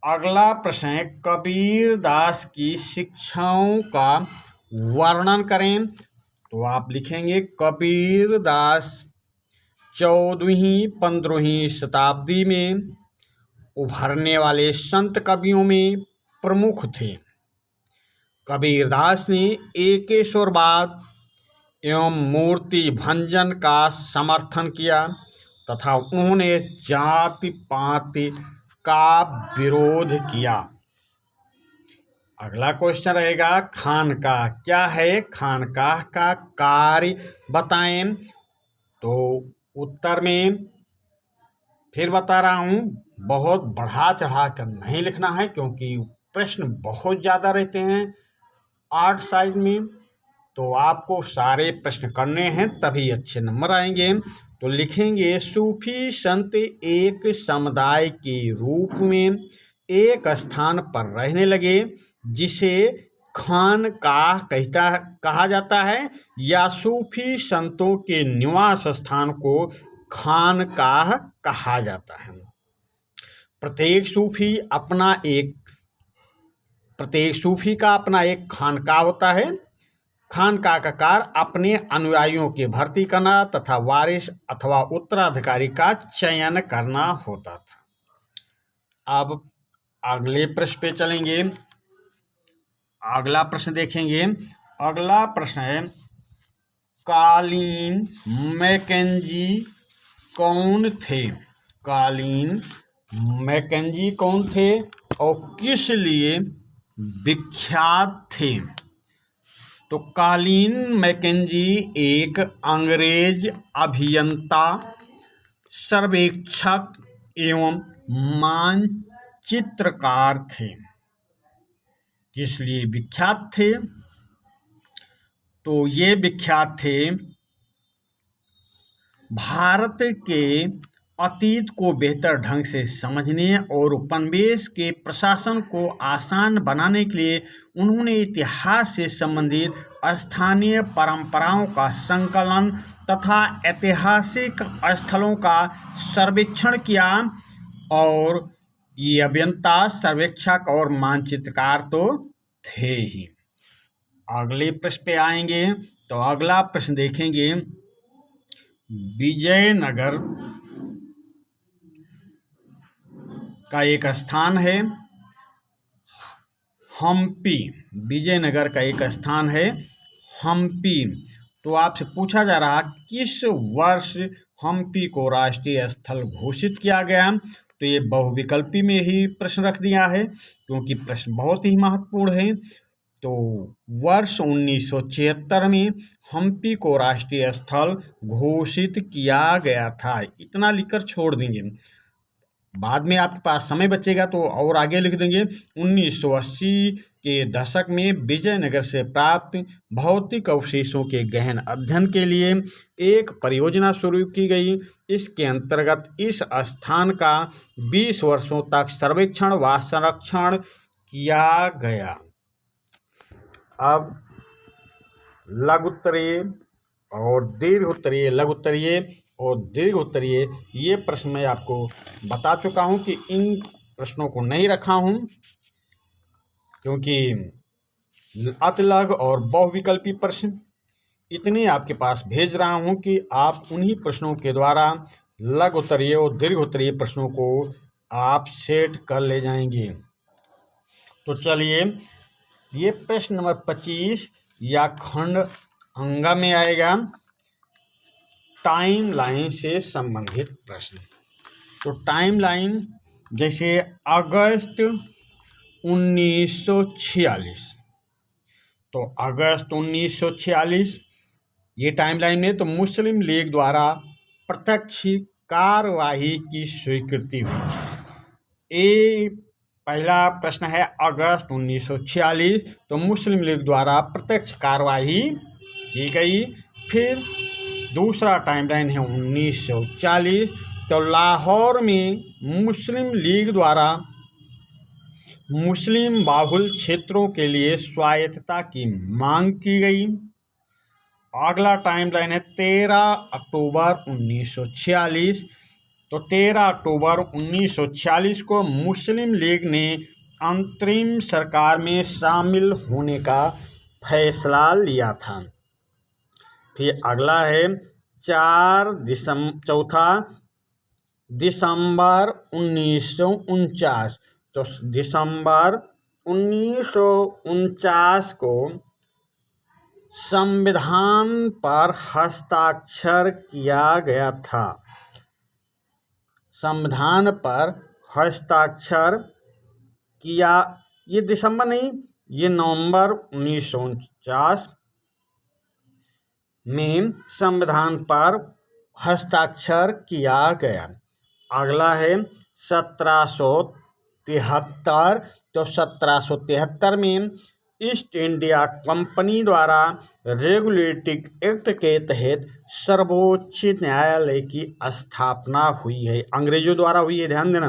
अगला प्रश्न है कबीर दास की शिक्षाओं का वर्णन करें। तो आप लिखेंगे कबीर दास 14वीं-15वीं शताब्दी में उभरने वाले संत कवियों में प्रमुख थे। कबीरदास ने एकेश्वरवाद एवं मूर्ति भंजन का समर्थन किया तथा उन्होंने जाति पाति का विरोध किया। अगला क्वेश्चन रहेगा खानकाह क्या है, खानकाह का कार्य बताएं। तो उत्तर में फिर बता रहा हूँ, बहुत बढ़ा चढ़ा कर नहीं लिखना है क्योंकि प्रश्न बहुत ज़्यादा रहते हैं 8 साइज में। तो आपको सारे प्रश्न करने हैं तभी अच्छे नंबर आएंगे। तो लिखेंगे सूफी संत एक समुदाय के रूप में एक स्थान पर रहने लगे जिसे खानकाह कहा जाता है या सूफी संतों के निवास स्थान को खानकाह कहा जाता है। प्रत्येक सूफी का अपना एक खानकाह होता है। खानकाह का कार्य अपने अनुयायियों की भर्ती करना तथा वारिस अथवा उत्तराधिकारी का चयन करना होता था। अब अगले प्रश्न पे चलेंगे। अगला प्रश्न देखेंगे। अगला प्रश्न है कॉलिन मैकेंजी कौन थे। कॉलिन मैकेंजी कौन थे और किस लिए विख्यात थे। तो कॉलिन मैकेंजी एक अंग्रेज अभियंता, सर्वेक्षक एवं मानचित्रकार थे। किस लिए विख्यात थे। तो ये विख्यात थे भारत के अतीत को बेहतर ढंग से समझने और उपनिवेश के प्रशासन को आसान बनाने के लिए उन्होंने इतिहास से संबंधित स्थानीय परंपराओं का संकलन तथा ऐतिहासिक स्थलों का सर्वेक्षण किया। और ये अभियंता, सर्वेक्षक और मानचित्रकार तो थे ही। अगले प्रश्न पे आएंगे। तो अगला प्रश्न देखेंगे विजयनगर का एक स्थान है हम्पी विजयनगर का एक स्थान है हम्पी। तो आपसे पूछा जा रहा किस वर्ष हम्पी को राष्ट्रीय स्थल घोषित किया गया। तो ये बहुविकल्पी में ही प्रश्न रख दिया है क्योंकि प्रश्न बहुत ही महत्वपूर्ण है। तो वर्ष 1976 में हम्पी को राष्ट्रीय स्थल घोषित किया गया था। इतना लिखकर छोड़ देंगे, बाद में आपके पास समय बचेगा तो और आगे लिख देंगे। 1980 के दशक में विजयनगर से प्राप्त भौतिक अवशेषों के गहन अध्ययन के लिए एक परियोजना शुरू की गई। इसके अंतर्गत इस स्थान का 20 वर्षों तक सर्वेक्षण व संरक्षण किया गया। अब लघुत्तरीय और दीर्घोत्तरीय, लघुत्तरीय और दीर्घोत्तरीय ये प्रश्न मैं आपको बता चुका हूँ कि इन प्रश्नों को नहीं रखा हूँ क्योंकि अतिलघु और बहुविकल्पी प्रश्न इतने आपके पास भेज रहा हूँ कि आप उन्हीं प्रश्नों के द्वारा लघुत्तरीय और दीर्घोत्तरीय प्रश्नों को आप सेट कर ले जाएंगे। तो चलिए, ये प्रश्न नंबर 25 या खंड अंगा में आएगा, टाइम लाइन से संबंधित प्रश्न। तो टाइम लाइन जैसे अगस्त 1946, तो अगस्त 1946 ये टाइम लाइन है। तो मुस्लिम लीग द्वारा प्रत्यक्ष कार्यवाही की स्वीकृति हुई। ये पहला प्रश्न है अगस्त 1946, तो मुस्लिम लीग द्वारा प्रत्यक्ष कार्यवाही की गई। फिर दूसरा टाइमलाइन है 1940, तो लाहौर में मुस्लिम लीग द्वारा मुस्लिम बाहुल क्षेत्रों के लिए स्वायत्तता की मांग की गई। अगला टाइमलाइन है 13 अक्टूबर 1946, तो 13 अक्टूबर 1946 को मुस्लिम लीग ने अंतरिम सरकार में शामिल होने का फैसला लिया था। फिर अगला है 4 दिसंबर 1949, तो दिसंबर 1949 को संविधान पर हस्ताक्षर किया गया था। संविधान पर हस्ताक्षर किया, ये दिसंबर नहीं, ये नवंबर 1949 में संविधान पर हस्ताक्षर किया गया। अगला है 1773, तो 1773 में ईस्ट इंडिया कंपनी द्वारा रेगुलेटिंग एक्ट के तहत सर्वोच्च न्यायालय की स्थापना हुई है, अंग्रेजों द्वारा हुई है, ध्यान देना।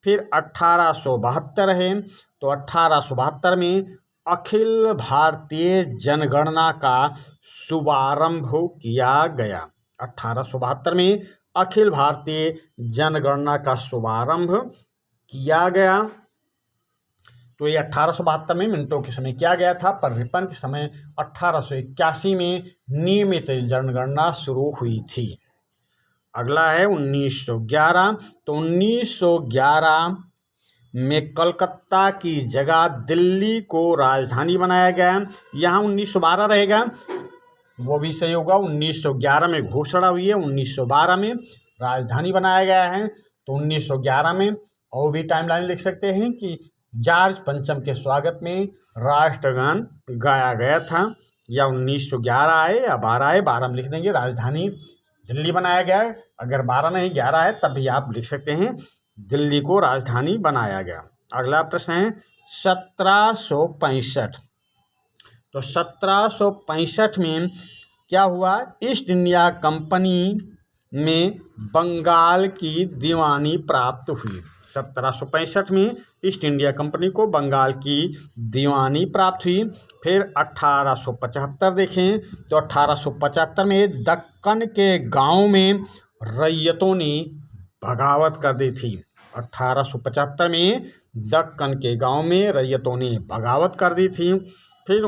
फिर 1872 है, तो 1872 में अखिल भारतीय जनगणना का शुभारंभ किया गया। 1872 में अखिल भारतीय जनगणना का शुभारंभ किया गया। तो ये 1872 में मिनटों के समय किया गया था, पर रिपन के समय 1881 में नियमित जनगणना शुरू हुई थी। अगला है 1911, तो 1911 में कलकत्ता की जगह दिल्ली को राजधानी बनाया गया। यहाँ 1912 रहेगा, वो भी सही होगा। 1911 में घोषणा हुई है, 1912 में राजधानी बनाया गया है। तो 1911 में और भी टाइमलाइन लिख सकते हैं कि जॉर्ज पंचम के स्वागत में राष्ट्रगान गाया गया था। या 1911 आए या 12 आए, 12 में लिख देंगे, राजधानी दिल्ली बनाया गया है। अगर 12 नहीं 11 है तब भी आप लिख सकते हैं दिल्ली को राजधानी बनाया गया। अगला प्रश्न है 1765, तो 1765 में क्या हुआ? ईस्ट इंडिया कंपनी में बंगाल की दीवानी प्राप्त हुई। 1765 में ईस्ट इंडिया कंपनी को बंगाल की दीवानी प्राप्त हुई। फिर 1875 देखें, तो 1875 में दक्कन के गांव में रैयतों ने बगावत कर दी थी। 1875 में दक्कन के गांव में रैयतों ने बगावत कर दी थी। फिर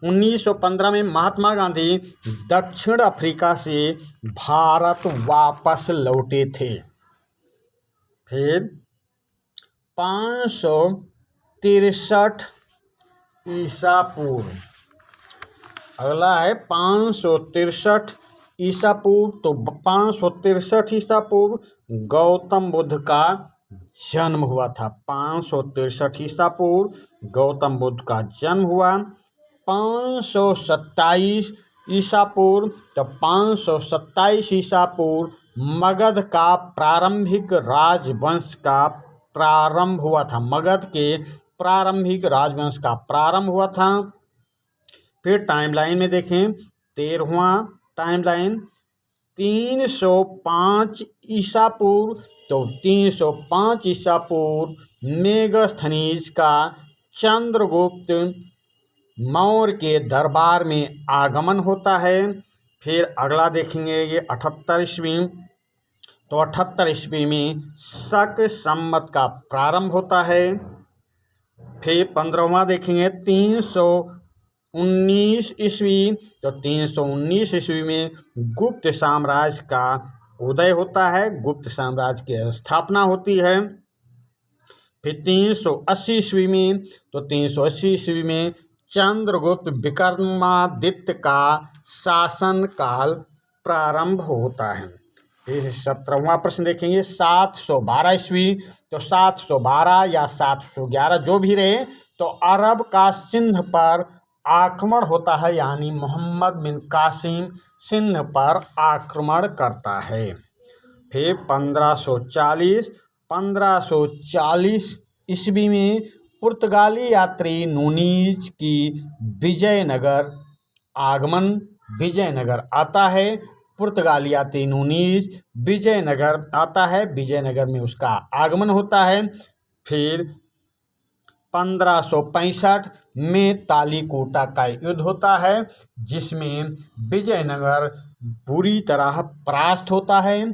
1915 में महात्मा गांधी दक्षिण अफ्रीका से भारत वापस लौटे थे। फिर 563 ईसा पूर्व। अगला है 563 ईसा पूर्व। तो 563 ईसा पूर्व गौतम बुद्ध का जन्म हुआ था। 563 ईसा पूर्व गौतम बुद्ध का जन्म हुआ। 527 ईसा पूर्व, तो 527 ईसा पूर्व मगध का प्रारंभिक राजवंश का प्रारंभ हुआ था। मगध के प्रारंभिक राजवंश का प्रारंभ हुआ था। फिर टाइमलाइन में देखें, 13वां टाइमलाइन 305 ईसा पूर्व। तो 305 ईसा पूर्व मेगास्थनीज का चंद्रगुप्त मौर्य के दरबार में आगमन होता है। फिर अगला देखेंगे ये 78 ईस्वी। तो 78 ईस्वी में शक संवत का प्रारंभ होता है। फिर 15वां देखेंगे 319 ईस्वी। तो 319 ईस्वी में गुप्त साम्राज्य का उदय होता है, गुप्त साम्राज्य की स्थापना होती है। फिर 380 ईस्वी में, तो 380 ईस्वी में चंद्रगुप्त विक्रमादित्य का शासन काल प्रारंभ होता है। फिर 17वां प्रश्न देखेंगे 712 ईस्वी। तो 712 या 711 जो भी रहे, तो अरब का सिंध पर आक्रमण होता है, यानी मोहम्मद बिन कासिम सिंध पर आक्रमण करता है। फिर 1540 ईस्वी में पुर्तगाली यात्री नूनीज की विजयनगर आगमन, विजयनगर आता है। पुर्तगाली यात्री नूनीज विजयनगर आता है, विजयनगर में उसका आगमन होता है। फिर 1565 में तालीकोटा का युद्ध होता है, जिसमें विजयनगर बुरी तरह परास्त होता है।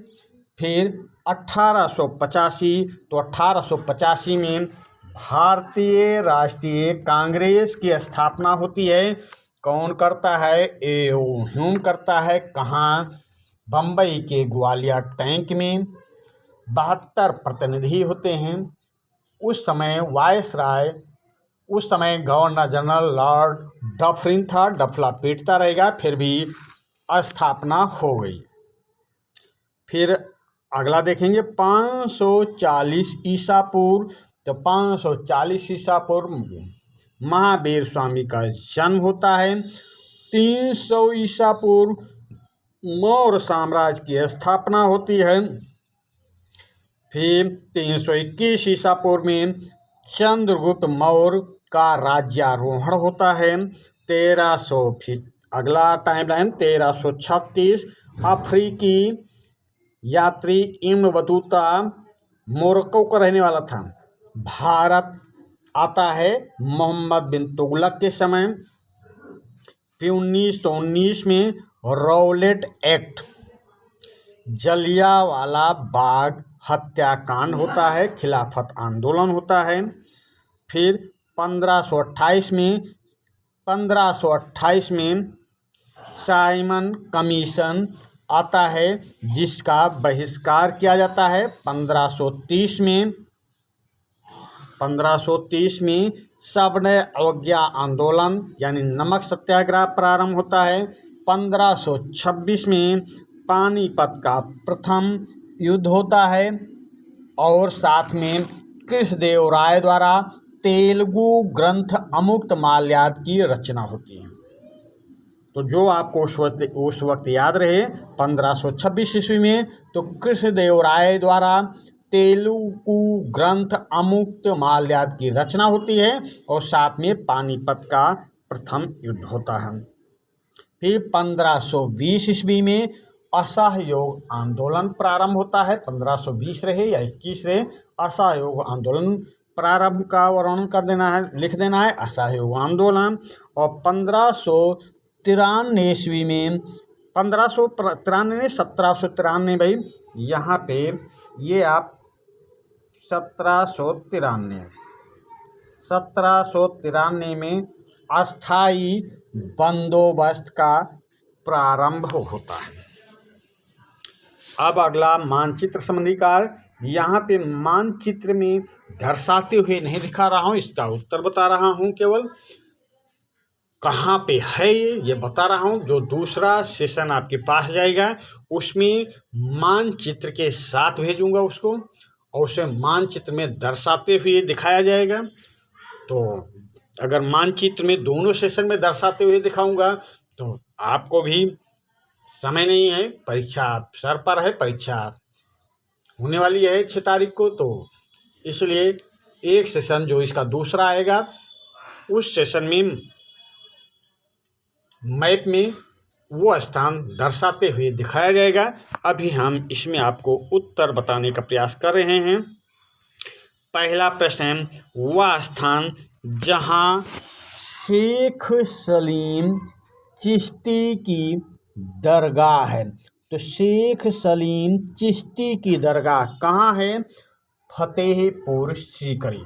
फिर 1885, तो 1885 में भारतीय राष्ट्रीय कांग्रेस की स्थापना होती है। कौन करता है? ए.ओ. ह्यूम करता है। कहाँ? बम्बई के ग्वालियर टैंक में। 72 प्रतिनिधि होते हैं। उस समय वायसराय, उस समय गवर्नर जनरल लॉर्ड डफरिन था। डफला पीटता रहेगा, फिर भी स्थापना हो गई। फिर अगला देखेंगे 540 ईसा पूर्व। तो 540 ईसा पूर्व महावीर स्वामी का जन्म होता है। 300 ईसा पूर्व मौर्य साम्राज्य की स्थापना होती है। फिर 321 ईसा पूर्व में चंद्रगुप्त मौर्य का राज्यारोहण होता है। 1300, फिर अगला टाइमलाइन 1336 अफ्रीकी यात्री इब्न बतूता, मोरक्को का रहने वाला था, भारत आता है मोहम्मद बिन तुगलक के समय। फिर 1919 में रौलेट एक्ट, जलियांवाला बाग हत्याकांड होता है, खिलाफत आंदोलन होता है। फिर 1528 में साइमन कमीशन आता है, जिसका बहिष्कार किया जाता है। 1530 में सवर्ण अवज्ञा आंदोलन यानी नमक सत्याग्रह प्रारंभ होता है। 1526 में पानीपत का प्रथम युद्ध होता है, और साथ में कृष्णदेवराय द्वारा तेलुगु ग्रंथ अमुक्तमाल्याद की रचना होती है। तो जो आपको उस वक्त याद रहे, 1526 ईस्वी में तो कृष्णदेवराय द्वारा तेलुगु ग्रंथ अमुक्तमाल्याद की रचना होती है, और साथ में पानीपत का प्रथम युद्ध होता है। फिर 1520 ईस्वी में असहयोग आंदोलन प्रारंभ होता है। 1520 रहे या 21 रहे, असहयोग आंदोलन प्रारंभ का वर्णन कर देना है, लिख देना है असहयोग आंदोलन। और 1593 ईस्वी में 1793 भाई, यहाँ पे ये आप 1793 में अस्थाई बंदोबस्त का प्रारंभ होता है। अब अगला मानचित्र संबंधी कार्य यहाँ पे मानचित्र में दर्शाते हुए नहीं दिखा रहा हूँ, इसका उत्तर बता रहा हूँ, केवल कहाँ पे है ये बता रहा हूँ। जो दूसरा सेशन आपके पास जाएगा उसमें मानचित्र के साथ भेजूंगा उसको, और उसे मानचित्र में दर्शाते हुए दिखाया जाएगा। तो अगर मानचित्र में दोनों सेशन में दर्शाते हुए दिखाऊंगा तो आपको भी समय नहीं है, परीक्षा सर पर है, परीक्षा होने वाली है 6 तारीख को, तो इसलिए एक सेशन जो इसका दूसरा आएगा उस सेशन में मैप में वो स्थान दर्शाते हुए दिखाया जाएगा। अभी हम इसमें आपको उत्तर बताने का प्रयास कर रहे हैं। पहला प्रश्न है, वह स्थान जहां शेख सलीम चिश्ती की दरगाह है। तो शेख सलीम चिश्ती की दरगाह कहाँ है? फतेहपुर सीकरी।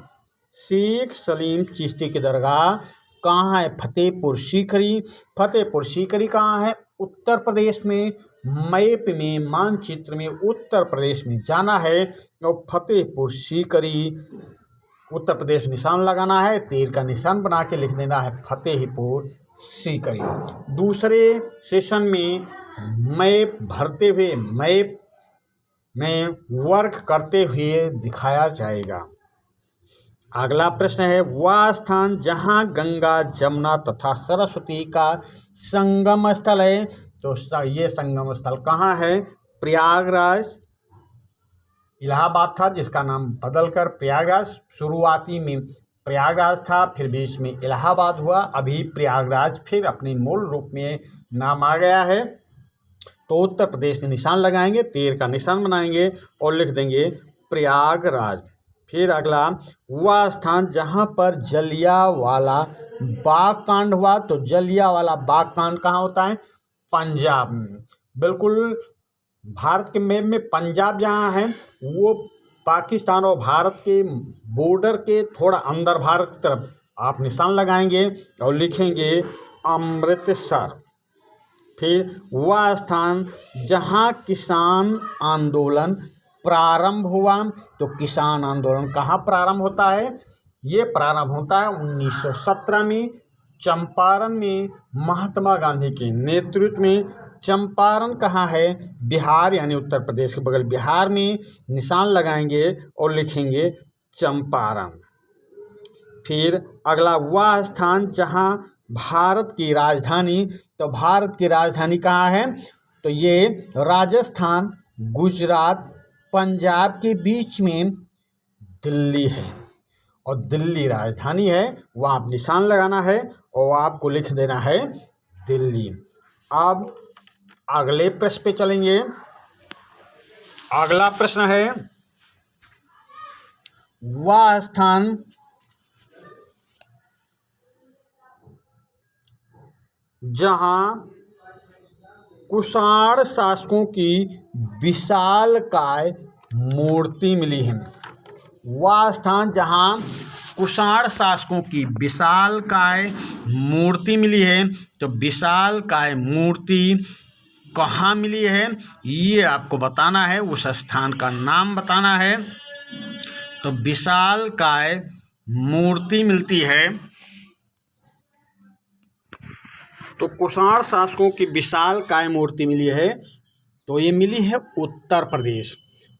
शेख सलीम चिश्ती की दरगाह कहाँ है? फतेहपुर सीकरी। फतेहपुर सीकरी कहाँ है? उत्तर प्रदेश में। मैप में, मानचित्र में उत्तर प्रदेश में जाना है और फतेहपुर सीकरी उत्तर प्रदेश निशान लगाना है, तीर का निशान बना के लिख देना है फतेहपुर सीकरी। दूसरे सेशन में मैप भरते हुए, मैप में वर्क करते हुए दिखाया जाएगा। अगला प्रश्न है, वह स्थान जहां गंगा, जमुना तथा सरस्वती का संगम स्थल है। तो ये संगम स्थल कहाँ है? प्रयागराज। इलाहाबाद था जिसका नाम बदलकर प्रयागराज, शुरुआती में प्रयागराज था, फिर बीच में इलाहाबाद हुआ, अभी प्रयागराज फिर अपने मूल रूप में नाम आ गया है। तो उत्तर प्रदेश में निशान लगाएंगे, तीर का निशान बनाएंगे और लिख देंगे प्रयागराज। फिर अगला, वह स्थान जहाँ पर जलियांवाला बाग कांड हुआ। तो जलियांवाला बाग कांड कहाँ होता है? पंजाब में। बिल्कुल भारत के मैप में पंजाब जहाँ है वो पाकिस्तान और भारत के बॉर्डर के थोड़ा अंदर भारत की तरफ आप निशान लगाएंगे और लिखेंगे अमृतसर। फिर वह स्थान जहाँ किसान आंदोलन प्रारंभ हुआ। तो किसान आंदोलन कहाँ प्रारंभ होता है? ये प्रारंभ होता है 1917 में चंपारण में, महात्मा गांधी के नेतृत्व में। चंपारण कहाँ है? बिहार, यानी उत्तर प्रदेश के बगल बिहार में। निशान लगाएंगे और लिखेंगे चंपारण। फिर अगला, वह स्थान जहाँ भारत की राजधानी। तो भारत की राजधानी कहाँ है? तो ये राजस्थान, गुजरात, पंजाब के बीच में दिल्ली है और दिल्ली राजधानी है। वहाँ आप निशान लगाना है और आपको लिख देना है दिल्ली। अब अगले प्रश्न पे चलेंगे। अगला प्रश्न है, वह स्थान जहां कुषाण शासकों की विशालकाय मूर्ति मिली है। वह स्थान जहां कुषाण शासकों की विशालकाय मूर्ति मिली है। तो विशालकाय मूर्ति कहाँ मिली है ये आपको बताना है, उस स्थान का नाम बताना है। तो विशालकाय मूर्ति मिलती है, तो कुषाण शासकों की विशालकाय मूर्ति मिली है, तो ये मिली है उत्तर प्रदेश।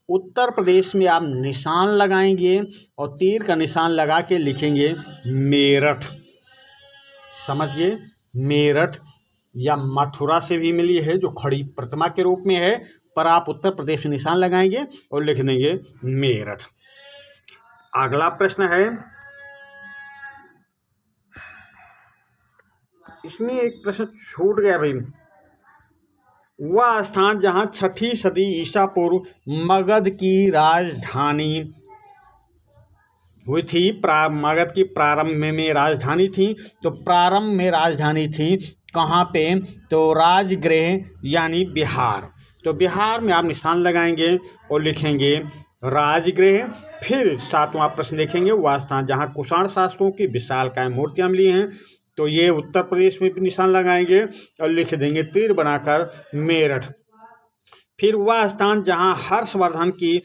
उत्तर प्रदेश में आप निशान लगाएंगे और तीर का निशान लगा के लिखेंगे मेरठ। समझिए, मेरठ या मथुरा से भी मिली है जो खड़ी प्रतिमा के रूप में है, पर आप उत्तर प्रदेश में निशान लगाएंगे और लिख देंगे मेरठ। अगला प्रश्न है, इसमें एक प्रश्न छूट गया भाई। वह स्थान जहाँ 6ठी सदी ईसा पूर्व मगध की राजधानी हुई थी, मगध की प्रारंभ में राजधानी थी। तो प्रारंभ में राजधानी थी कहाँ पे? तो राजगृह यानी बिहार। तो बिहार में आप निशान लगाएंगे और लिखेंगे राजगृह। फिर 7वां प्रश्न देखेंगे, वह स्थान जहाँ कुषाण शासकों की विशालकाय मूर्तियाँ मिली हैं। तो ये उत्तर प्रदेश में भी निशान लगाएंगे और लिख देंगे तीर बनाकर मेरठ। फिर वह स्थान जहाँ हर्षवर्धन की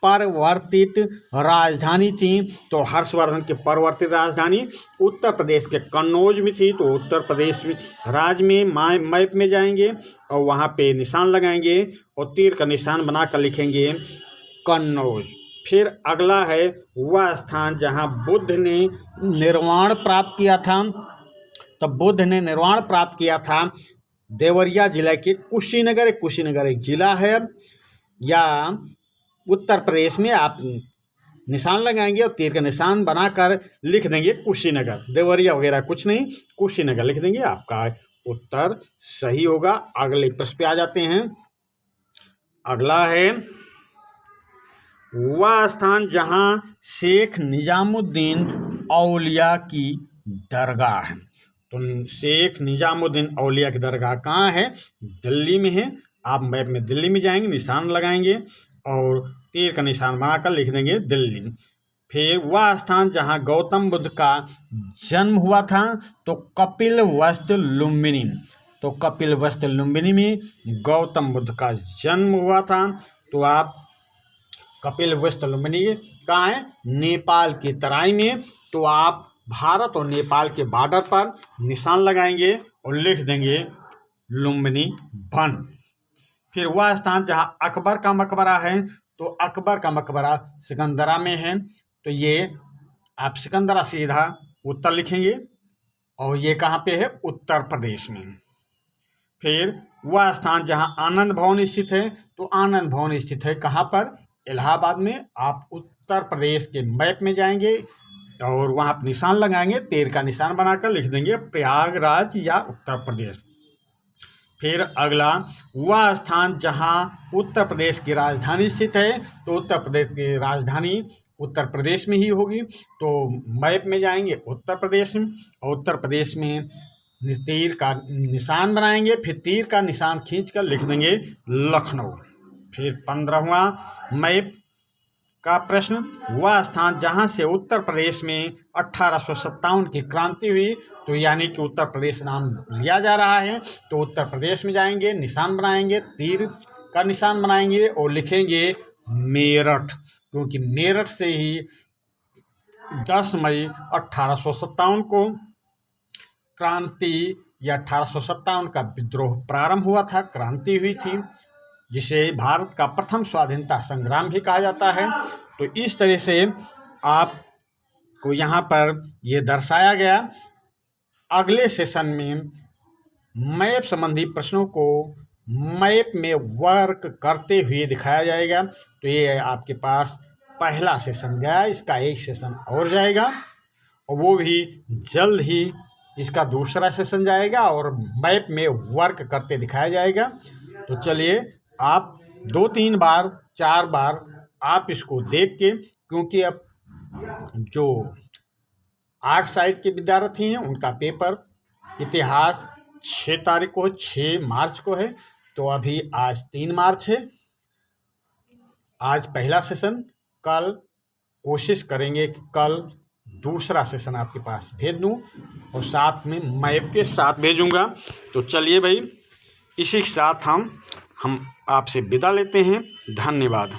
परिवर्तित राजधानी थी। तो हर्षवर्धन की परिवर्तित राजधानी उत्तर प्रदेश के कन्नौज में थी। तो उत्तर प्रदेश में राज्य में मैप में जाएंगे और वहाँ पे निशान लगाएंगे और तीर का निशान बनाकर लिखेंगे कन्नौज। फिर अगला है वह स्थान जहाँ बुद्ध ने निर्वाण प्राप्त किया था। तो बुद्ध ने निर्वाण प्राप्त किया था देवरिया जिला के कुशीनगर। कुशीनगर एक जिला है या उत्तर प्रदेश में। आप निशान लगाएंगे और तीर का निशान बनाकर लिख देंगे कुशीनगर। देवरिया वगैरह कुछ नहीं, कुशीनगर लिख देंगे, आपका उत्तर सही होगा। अगले प्रश्न पे आ जाते हैं। अगला है वह स्थान जहां शेख निजामुद्दीन औलिया की दरगाह है। तो शेख निजामुद्दीन औलिया की दरगाह कहाँ है? दिल्ली में है। आप मैप में दिल्ली में जाएंगे, निशान लगाएंगे और तीर का निशान बनाकर लिख देंगे दिल्ली। फिर वह स्थान जहाँ गौतम बुद्ध का जन्म हुआ था। तो कपिलवस्तु लुम्बिनी। तो कपिलवस्तु लुम्बिनी में गौतम बुद्ध का जन्म हुआ था। तो आप कपिलवस्तु लुम्बिनी कहाँ है? नेपाल की तराई में। तो आप भारत और नेपाल के बॉर्डर पर निशान लगाएंगे और लिख देंगे लुम्बिनी वन। फिर वह स्थान जहाँ अकबर का मकबरा है। तो अकबर का मकबरा सिकंदरा में है। तो ये आप सिकंदरा सीधा उत्तर लिखेंगे और ये कहाँ पे है? उत्तर प्रदेश में। फिर वह स्थान जहाँ आनंद भवन स्थित है। तो आनंद भवन स्थित है कहाँ पर? इलाहाबाद में। आप उत्तर प्रदेश के मैप में जाएंगे और वहाँ आप निशान लगाएंगे, तीर का निशान बनाकर लिख देंगे प्रयागराज या उत्तर प्रदेश। फिर अगला वह स्थान जहाँ उत्तर प्रदेश की राजधानी स्थित है। तो उत्तर प्रदेश की राजधानी उत्तर प्रदेश में ही होगी। तो मैप में जाएंगे उत्तर प्रदेश में और उत्तर प्रदेश में तीर का निशान बनाएंगे। फिर तीर का निशान खींचकर लिख देंगे लखनऊ। फिर 15वां मैप का प्रश्न, वह स्थान जहां से उत्तर प्रदेश में 1857 की क्रांति हुई। तो यानी कि उत्तर प्रदेश नाम लिया जा रहा है। तो उत्तर प्रदेश में जाएंगे, निशान बनाएंगे, तीर का निशान बनाएंगे और लिखेंगे मेरठ, क्योंकि मेरठ से ही 10 मई 1857 को क्रांति या 1857 का विद्रोह प्रारंभ हुआ था, क्रांति हुई थी, जिसे भारत का प्रथम स्वाधीनता संग्राम भी कहा जाता है। तो इस तरह से आपको यहाँ पर ये दर्शाया गया। अगले सेशन में मैप संबंधी प्रश्नों को मैप में वर्क करते हुए दिखाया जाएगा। तो ये आपके पास पहला सेशन गया, इसका एक सेशन और जाएगा और वो भी जल्द ही इसका दूसरा सेशन जाएगा और मैप में वर्क करते दिखाया जाएगा। तो चलिए आप 2-3 बार 4 बार आप इसको देख के, क्योंकि अब जो 8 साइड के विद्यार्थी हैं उनका पेपर इतिहास 6 तारीख को, 6 मार्च को है। तो अभी आज 3 मार्च है। आज पहला सेशन, कल कोशिश करेंगे कि कल दूसरा सेशन आपके पास भेज दूं और साथ में मैप के साथ भेजूंगा। तो चलिए भाई, इसी के साथ हम आपसे विदा लेते हैं। धन्यवाद।